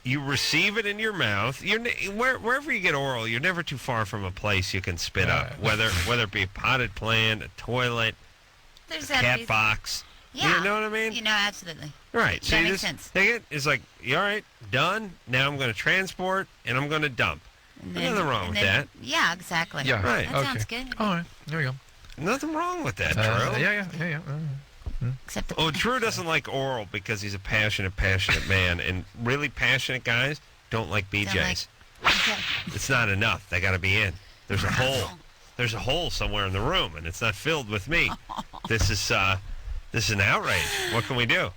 You receive it in your mouth. Wherever you get oral, you're never too far from a place you can spit up. Whether it be a potted plant, a toilet, a cat box.
Yeah.
You know what I mean?
Absolutely.
Right. So
that
you
makes
just
sense.
take it. It's like, all right, done. Now I'm going to transport and I'm going to dump. Nothing wrong with that.
Yeah, exactly.
Yeah.
Right.
That sounds good.
All right. There we go.
Nothing wrong with that, Drew.
Yeah.
Except
Drew doesn't like oral because he's a passionate man, and really passionate guys don't like BJs. It's not enough. They got to be in. There's a hole. There's a hole somewhere in the room, and it's not filled with me. This is an outrage. What can we do?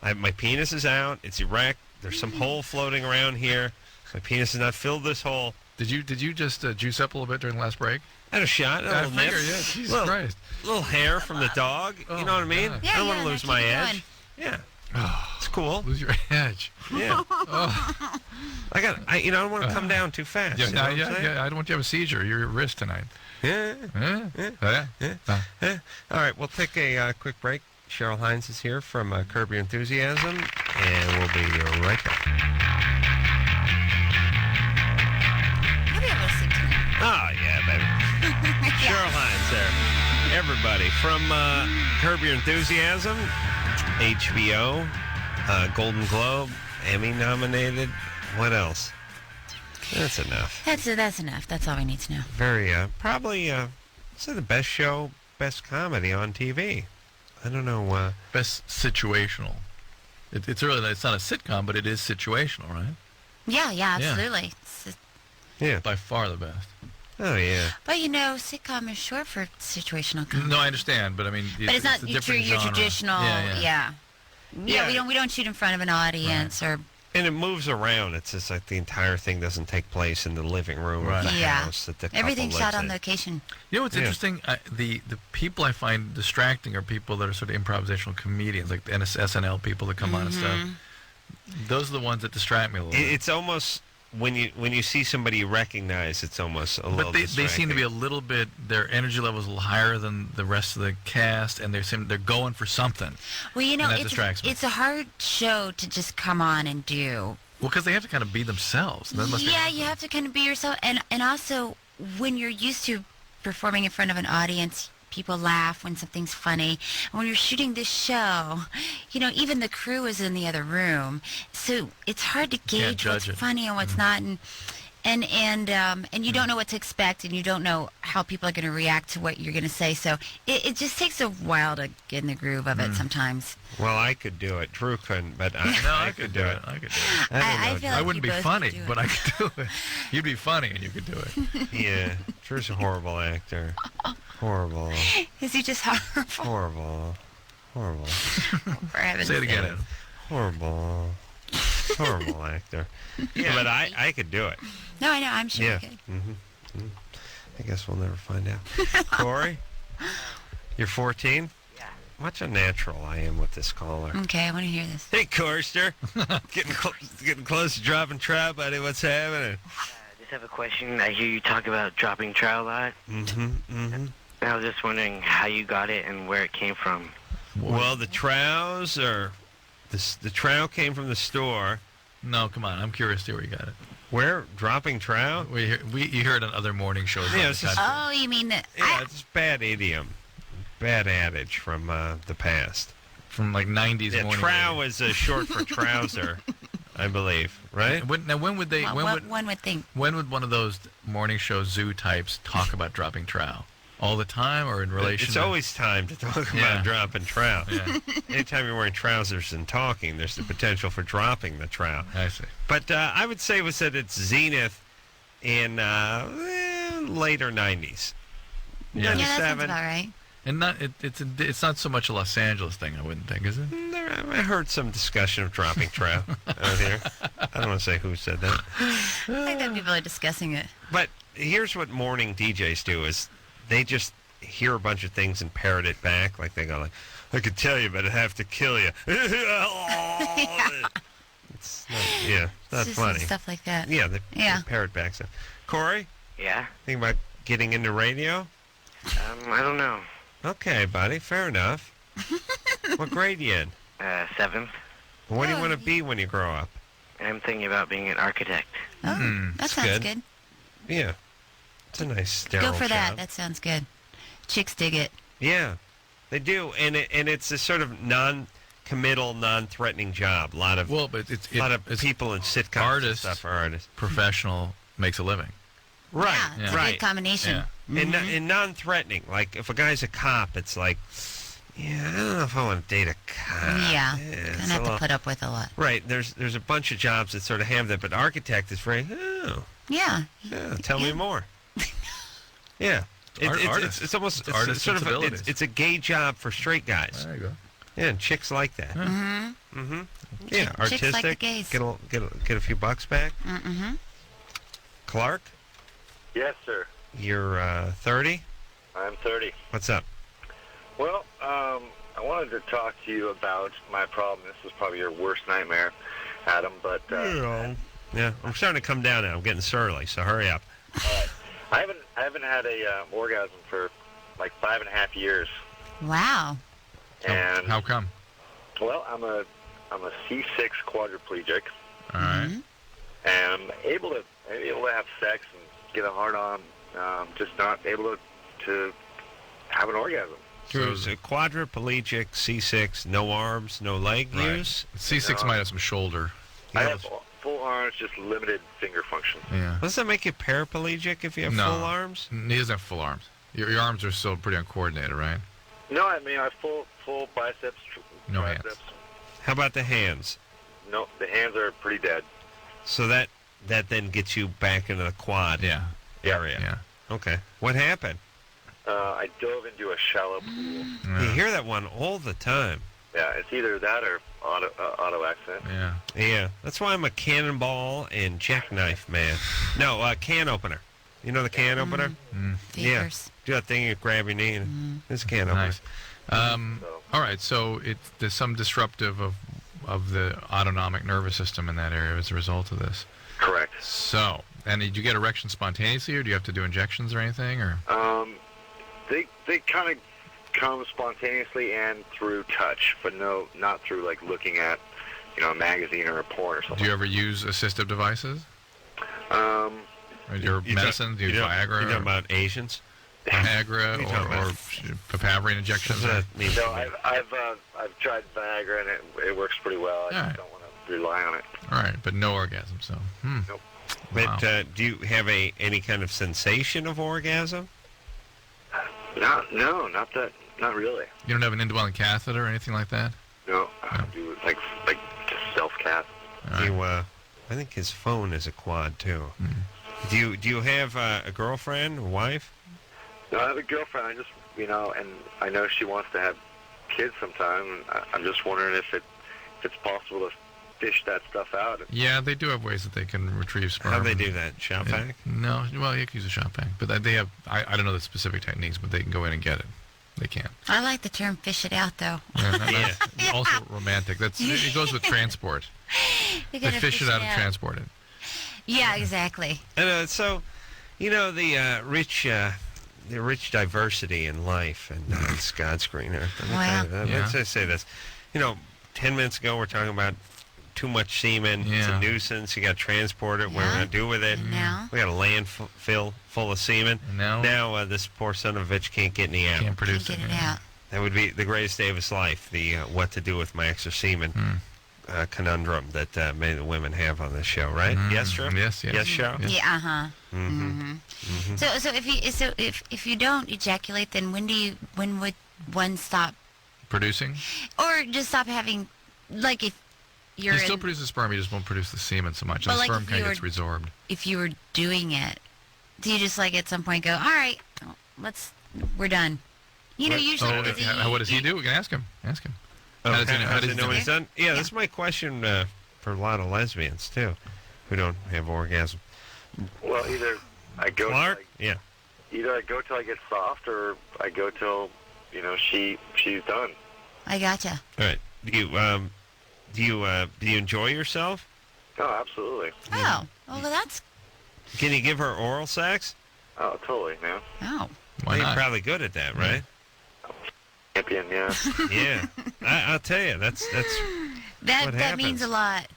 My penis is out. It's erect. There's some hole floating around here. My penis has not filled this hole.
Did you just juice up a little bit during the last break?
I had a shot. A little nip.
Yeah, Jesus Christ.
Little hair from the dog. You know what I mean?
Yeah,
I don't want to lose my edge.
Going.
Yeah. It's cool.
Lose your edge.
Yeah. I don't want to come down too fast.
Yeah,
you know what I'm saying?
I don't want you to have a seizure. You're at risk tonight.
Yeah. All right, we'll take a quick break. Cheryl Hines is here from Curb Your Enthusiasm, and we'll be right back.
You'll be able to sleep tonight.
Oh, yeah, baby. Cheryl Hines there. Everybody from Curb Your Enthusiasm, HBO, Golden Globe, Emmy nominated. What else? That's enough.
That's enough. That's all we need to know.
Very, probably, say the best show, best comedy on TV. I don't know.
Best situational. It's really, it's not a sitcom, but it is situational, right?
Yeah, absolutely.
Yeah.
By far the best.
Oh, yeah.
But, sitcom is short for situational comedy.
No, I understand, but I mean...
But it's not
a
your
different genre.
traditional, yeah, we don't shoot in front of an audience or...
And it moves around. It's just like the entire thing doesn't take place in the living room of the house that the couple
Everything's shot
lives
on
in.
location.
You know what's interesting? The people I find distracting are people that are sort of improvisational comedians, like the SNL people that come on and stuff. Those are the ones that distract me a little bit.
It's almost... When you see somebody you recognize, it's almost a little
But they seem to be a little bit, their energy level is a little higher than the rest of the cast, and they're going for something.
Well,
and that distracts me.
It's a hard show to just come on and do.
Well, because they have to kind of be themselves. That must be
you have to kind of be yourself. And also, when you're used to performing in front of an audience, people laugh when something's funny. And when you're shooting this show, even the crew is in the other room. So it's hard to gauge what's funny and what's not. And you don't know what to expect, and you don't know how people are going to react to what you're going to say. So it just takes a while to get in the groove of it sometimes.
Well, I could do it. Drew couldn't, but I could do it.
I could do it.
I
wouldn't be funny, but I could do it. You'd be funny, and you could do it.
Yeah, Drew's a horrible actor. Horrible.
Is he just horrible?
Horrible.
For heaven's
Say it again,
sake.
Adam.
Horrible actor. Yeah, but I could do it.
No, I know. I'm sure you could.
I guess we'll never find out. Corey, you're 14?
Yeah.
Watch how natural I am with this caller.
Okay, I want to hear this.
Hey, Corster. getting close to dropping trout, buddy. What's happening?
I just have a question. I hear you talk about dropping trout a lot. I was just wondering how you got it and where it came from.
Well, the trouts are... The trout came from the store.
No, come on. I'm curious to see where you got it.
Where? Dropping trout?
You hear it on other morning shows.
Yeah, it's just,
you mean that...
Yeah, it's bad idiom. Bad adage from the past.
From like 90s morning.
Trow is short for trouser, I believe, right?
When would they...
One would think.
When would one of those morning show zoo types talk about dropping trout? All the time, or in relation?
It's always time to talk about dropping trout. Yeah. Anytime you're wearing trousers and talking, there's the potential for dropping the trout.
I see.
But I would say it was at its zenith in later 90s.
Yeah, that sounds about right.
And it's not so much a Los Angeles thing, I wouldn't think, is it?
I heard some discussion of dropping trout out here. I don't want to say who said that.
I think that people are discussing it.
But here's what morning DJs do is they just hear a bunch of things and parrot it back. Like they go like, I could tell you, but I'd have to kill you. It's not funny.
Stuff like that.
Yeah, they parrot back stuff. Corey?
Yeah?
Think about getting into radio?
I don't know.
Okay, buddy. Fair enough. What grade you in?
7th.
What do you want to be when you grow up?
I'm thinking about being an architect.
Oh, that sounds good.
Yeah. It's a nice sterile
Go for that.
job.
That sounds good. Chicks dig it.
Yeah, they do, and it's a sort of non-committal, non-threatening job. A lot of people in sitcoms
artists,
and stuff are artists.
Professional makes a living.
Right,
Yeah, it's a
right.
good combination.
Yeah.
And non-threatening. Like if a guy's a cop, it's like, yeah, I don't know if I want to date a cop.
Yeah,
it's
kind of have to put up with a lot.
Right. There's a bunch of jobs that sort of have that, but architect is very.
Yeah.
Tell me more. Yeah. It's almost it's sort of it's a gay job for straight guys.
There you go.
Yeah, and chicks like that. Yeah, artistic.
Chicks like the gays.
Get a few bucks back. Clark,
Yes, sir.
you're 30.
I'm 30.
What's up?
Well, I wanted to talk to you about my problem. This is probably your worst nightmare, Adam, but...
Yeah, I'm starting to come down now. I'm getting surly, so hurry up.
All right. I haven't had a orgasm for like 5.5 years.
Wow.
And
how come?
Well, I'm a C6 quadriplegic.
All right.
And I'm able to have sex and get a hard on. Just not able to have an orgasm.
Drew's a quadriplegic, C6, no arms, no leg use.
C6 might have some shoulder.
I have full arms, just limited finger function.
Yeah.
Does that make you paraplegic if you have full arms?
He doesn't have full arms. Your arms are still pretty uncoordinated, right?
No, I mean I have full biceps.
No
triceps.
hands.
How about the hands?
No, the hands are pretty dead.
So that then gets you back into the quad area.
Yeah.
Okay. What happened?
I dove into a shallow pool.
You hear that one all the time.
Yeah, it's either that or auto accident.
Yeah.
Yeah. That's why I'm a cannonball and jackknife man. No, can opener. You know the can opener? Yeah. Do that thing, you grab your knee, and it's a can opener.
Nice. All right, so there's some disruptive of the autonomic nervous system in that area as a result of this.
Correct.
So, and did you get erections spontaneously, or do you have to do injections or anything, or?
They kind of come spontaneously and through touch, but not through like looking at, a magazine or a porn or something.
Do you ever use assistive devices?
Um,
or your medicine? Do you use Viagra?
You talking about Asians?
Viagra or papaverine injections?
No, I've tried Viagra and it works pretty well. I just don't want to rely on it.
All right, but no orgasm, so.
Nope.
But do you have any kind of sensation of orgasm?
Not really.
You don't have an indwelling catheter or anything like that?
No, I do like self-cath.
I think his phone is a quad too. Do you have a girlfriend, a wife?
No, I have a girlfriend. I just, and I know she wants to have kids sometime. And I'm just wondering if it's possible to fish that stuff out.
Yeah, they do have ways that they can retrieve sperm.
How do they do that? Shop vac?
No, well, you can use a shop vac, but they have. I don't know the specific techniques, but they can go in and get it. They can.
I like the term "fish it out," though.
Yeah, that's also romantic. It goes with transport.
They
fish it out and transport it.
Yeah, exactly.
And so, the rich diversity in life, and it's God's green earth. Let me say this. 10 minutes ago we're talking about too much semen. It's a nuisance. You got to transport it. What we're going to do with it?
Now
We got a landfill full of semen. Now this poor son of a bitch can't get any out.
Can't produce
it out.
That would be the greatest day of his life. The what to do with my extra semen conundrum that many of the women have on this show, right? Yes, Drew?
Yes,
show.
Yeah, So if you don't ejaculate, then when would one stop
producing,
or just stop having, like if
you still produce the sperm, you just won't produce the semen so much.
But
And the
like
sperm kind of gets resorbed.
If you were doing it, do you just like at some point go, all right, we're done? Usually.
What does he do? We can ask him.
How does he know what he's done? Yeah, this is my question for a lot of lesbians too, who don't have orgasm.
Well, either I go.
Clark?
Either I go till I get soft, or I go till she's done.
I gotcha.
All right. Do you enjoy yourself?
Oh, absolutely.
Oh, well, that's.
Can you give her oral sex?
Oh, totally, man.
Oh.
Well, you're probably good at that, right?
Champion, yeah.
Yeah. I'll tell you, that's
that means a lot.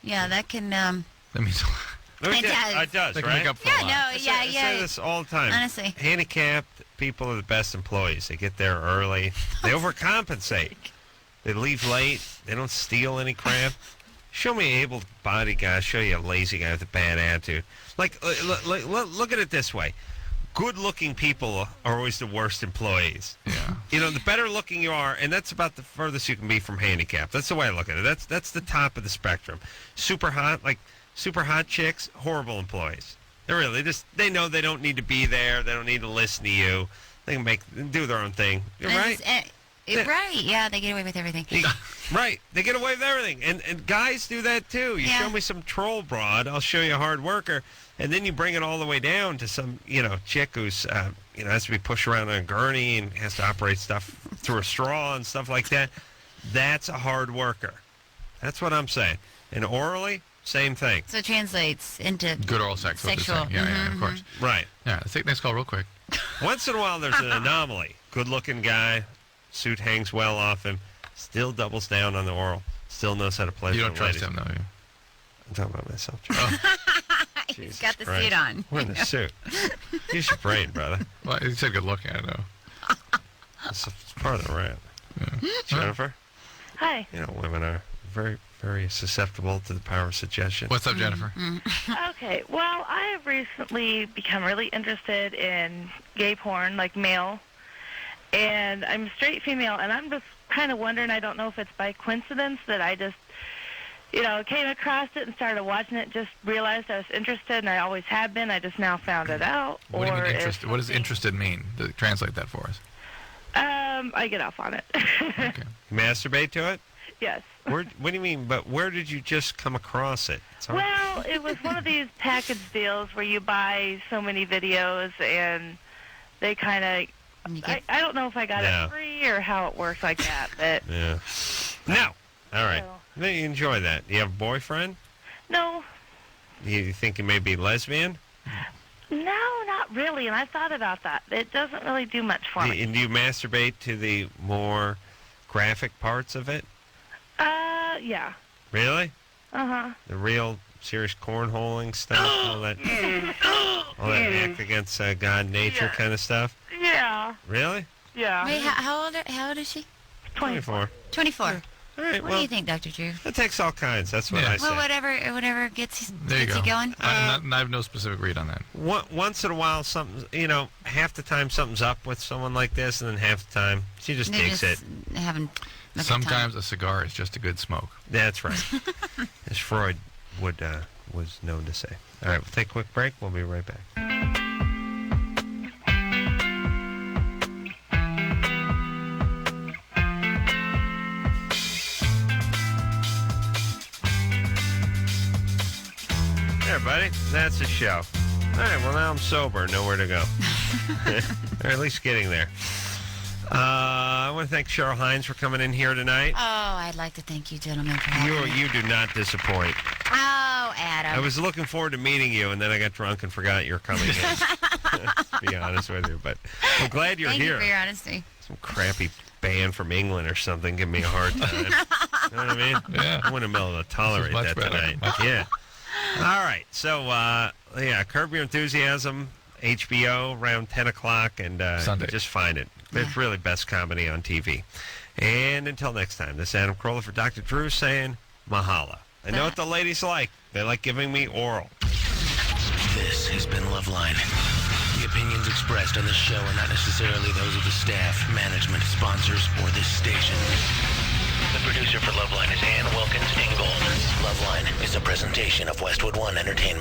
Yeah, that can.
That means a lot.
It does,
They
right?
can make up for a lot.
I say this all the time.
Honestly.
Handicapped people are the best employees. They get there early. They overcompensate. They leave late. They don't steal any crap. Show me an able-bodied guy. Show you a lazy guy with a bad attitude. Like, look at it this way. Good-looking people are always the worst employees.
Yeah.
The better looking you are, and that's about the furthest you can be from handicapped. That's the way I look at it. That's the top of the spectrum. Super hot chicks, horrible employees. They know they don't need to be there. They don't need to listen to you. They can do their own thing. You're right.
Right, yeah, they get away with everything.
Right, they get away with everything. And guys do that too. You show me some troll broad, I'll show you a hard worker. And then you bring it all the way down to some, chick who's, has to be pushed around on a gurney and has to operate stuff through a straw and stuff like that. That's a hard worker. That's what I'm saying. And orally, same thing.
So it translates into
good oral sex.
Sexual.
Yeah, of course.
Right.
Yeah, let's take the next call real quick.
Once in a while, there's an anomaly. Good-looking guy, suit hangs well off him, still doubles down on the oral, still knows how to play.
You don't trust him, though, you?
I'm talking about myself.
He's got the suit on.
We're in the suit. Use your brain, brother.
Well, he said good looking, I know.
It's part of the rap. Yeah. Jennifer?
Hi.
You know, women are very, very susceptible to the power of suggestion.
What's up, Jennifer?
Okay, well, I have recently become really interested in gay porn, like male, and I'm a straight female, and I'm just kind of wondering, I don't know if it's by coincidence that I just, came across it and started watching it, just realized I was interested, and I always have been, I just now found it out.
What do you mean interested? What does interested mean? Translate that for us.
I get off on it.
Okay.
Masturbate to it?
Yes.
What do you mean? But where did you just come across it?
Well, it was one of these package deals where you buy so many videos and they kind of... I don't know if I got it free or how it works like that, but...
Yeah. No. All right. You enjoy that. Do you have a boyfriend?
No.
You think you may be lesbian?
No, not really, and I thought about that. It doesn't really do much for me.
And do you masturbate to the more graphic parts of it?
Yeah.
Really?
Uh-huh.
The real serious cornholing stuff, all that act against God, nature kind of stuff?
Yeah.
Really?
Yeah.
Wait, how old is she?
24.
24.
All right,
What do you think, Dr. Drew?
It takes all kinds. That's what I say.
Well, whatever gets
There you go.
you going.
I have no specific read on that.
Once in a while, something, half the time something's up with someone like this, and then half the time she just takes it.
Having
Sometimes a cigar is just a good smoke.
That's right. As Freud was known to say. All right, we'll take a quick break. We'll be right back. There, buddy. That's the show. All right, well, now I'm sober. Nowhere to go. Or at least getting there. I want to thank Cheryl Hines for coming in here tonight.
Oh, I'd like to thank you, gentlemen, for having me.
You do not disappoint.
Oh, Adam.
I was looking forward to meeting you, and then I got drunk and forgot you were coming in. To be honest with you, but I'm glad you're
Thank
here.
you for your honesty.
Some crappy band from England or something give me a hard time. You know what I mean?
Yeah.
I wouldn't be able to tolerate
much
that
better.
tonight. Yeah. All right. So, Curb Your Enthusiasm, HBO, around 10 o'clock, and
Sunday.
Just find it. It's really best comedy on TV. And until next time, this is Adam Carolla for Dr. Drew saying mahalo. I know what the ladies like. They like giving me oral.
This has been Loveline. The opinions expressed on this show are not necessarily those of the staff, management, sponsors, or this station. The producer for Loveline is Ann Wilkins Ingold. Loveline is a presentation of Westwood One Entertainment.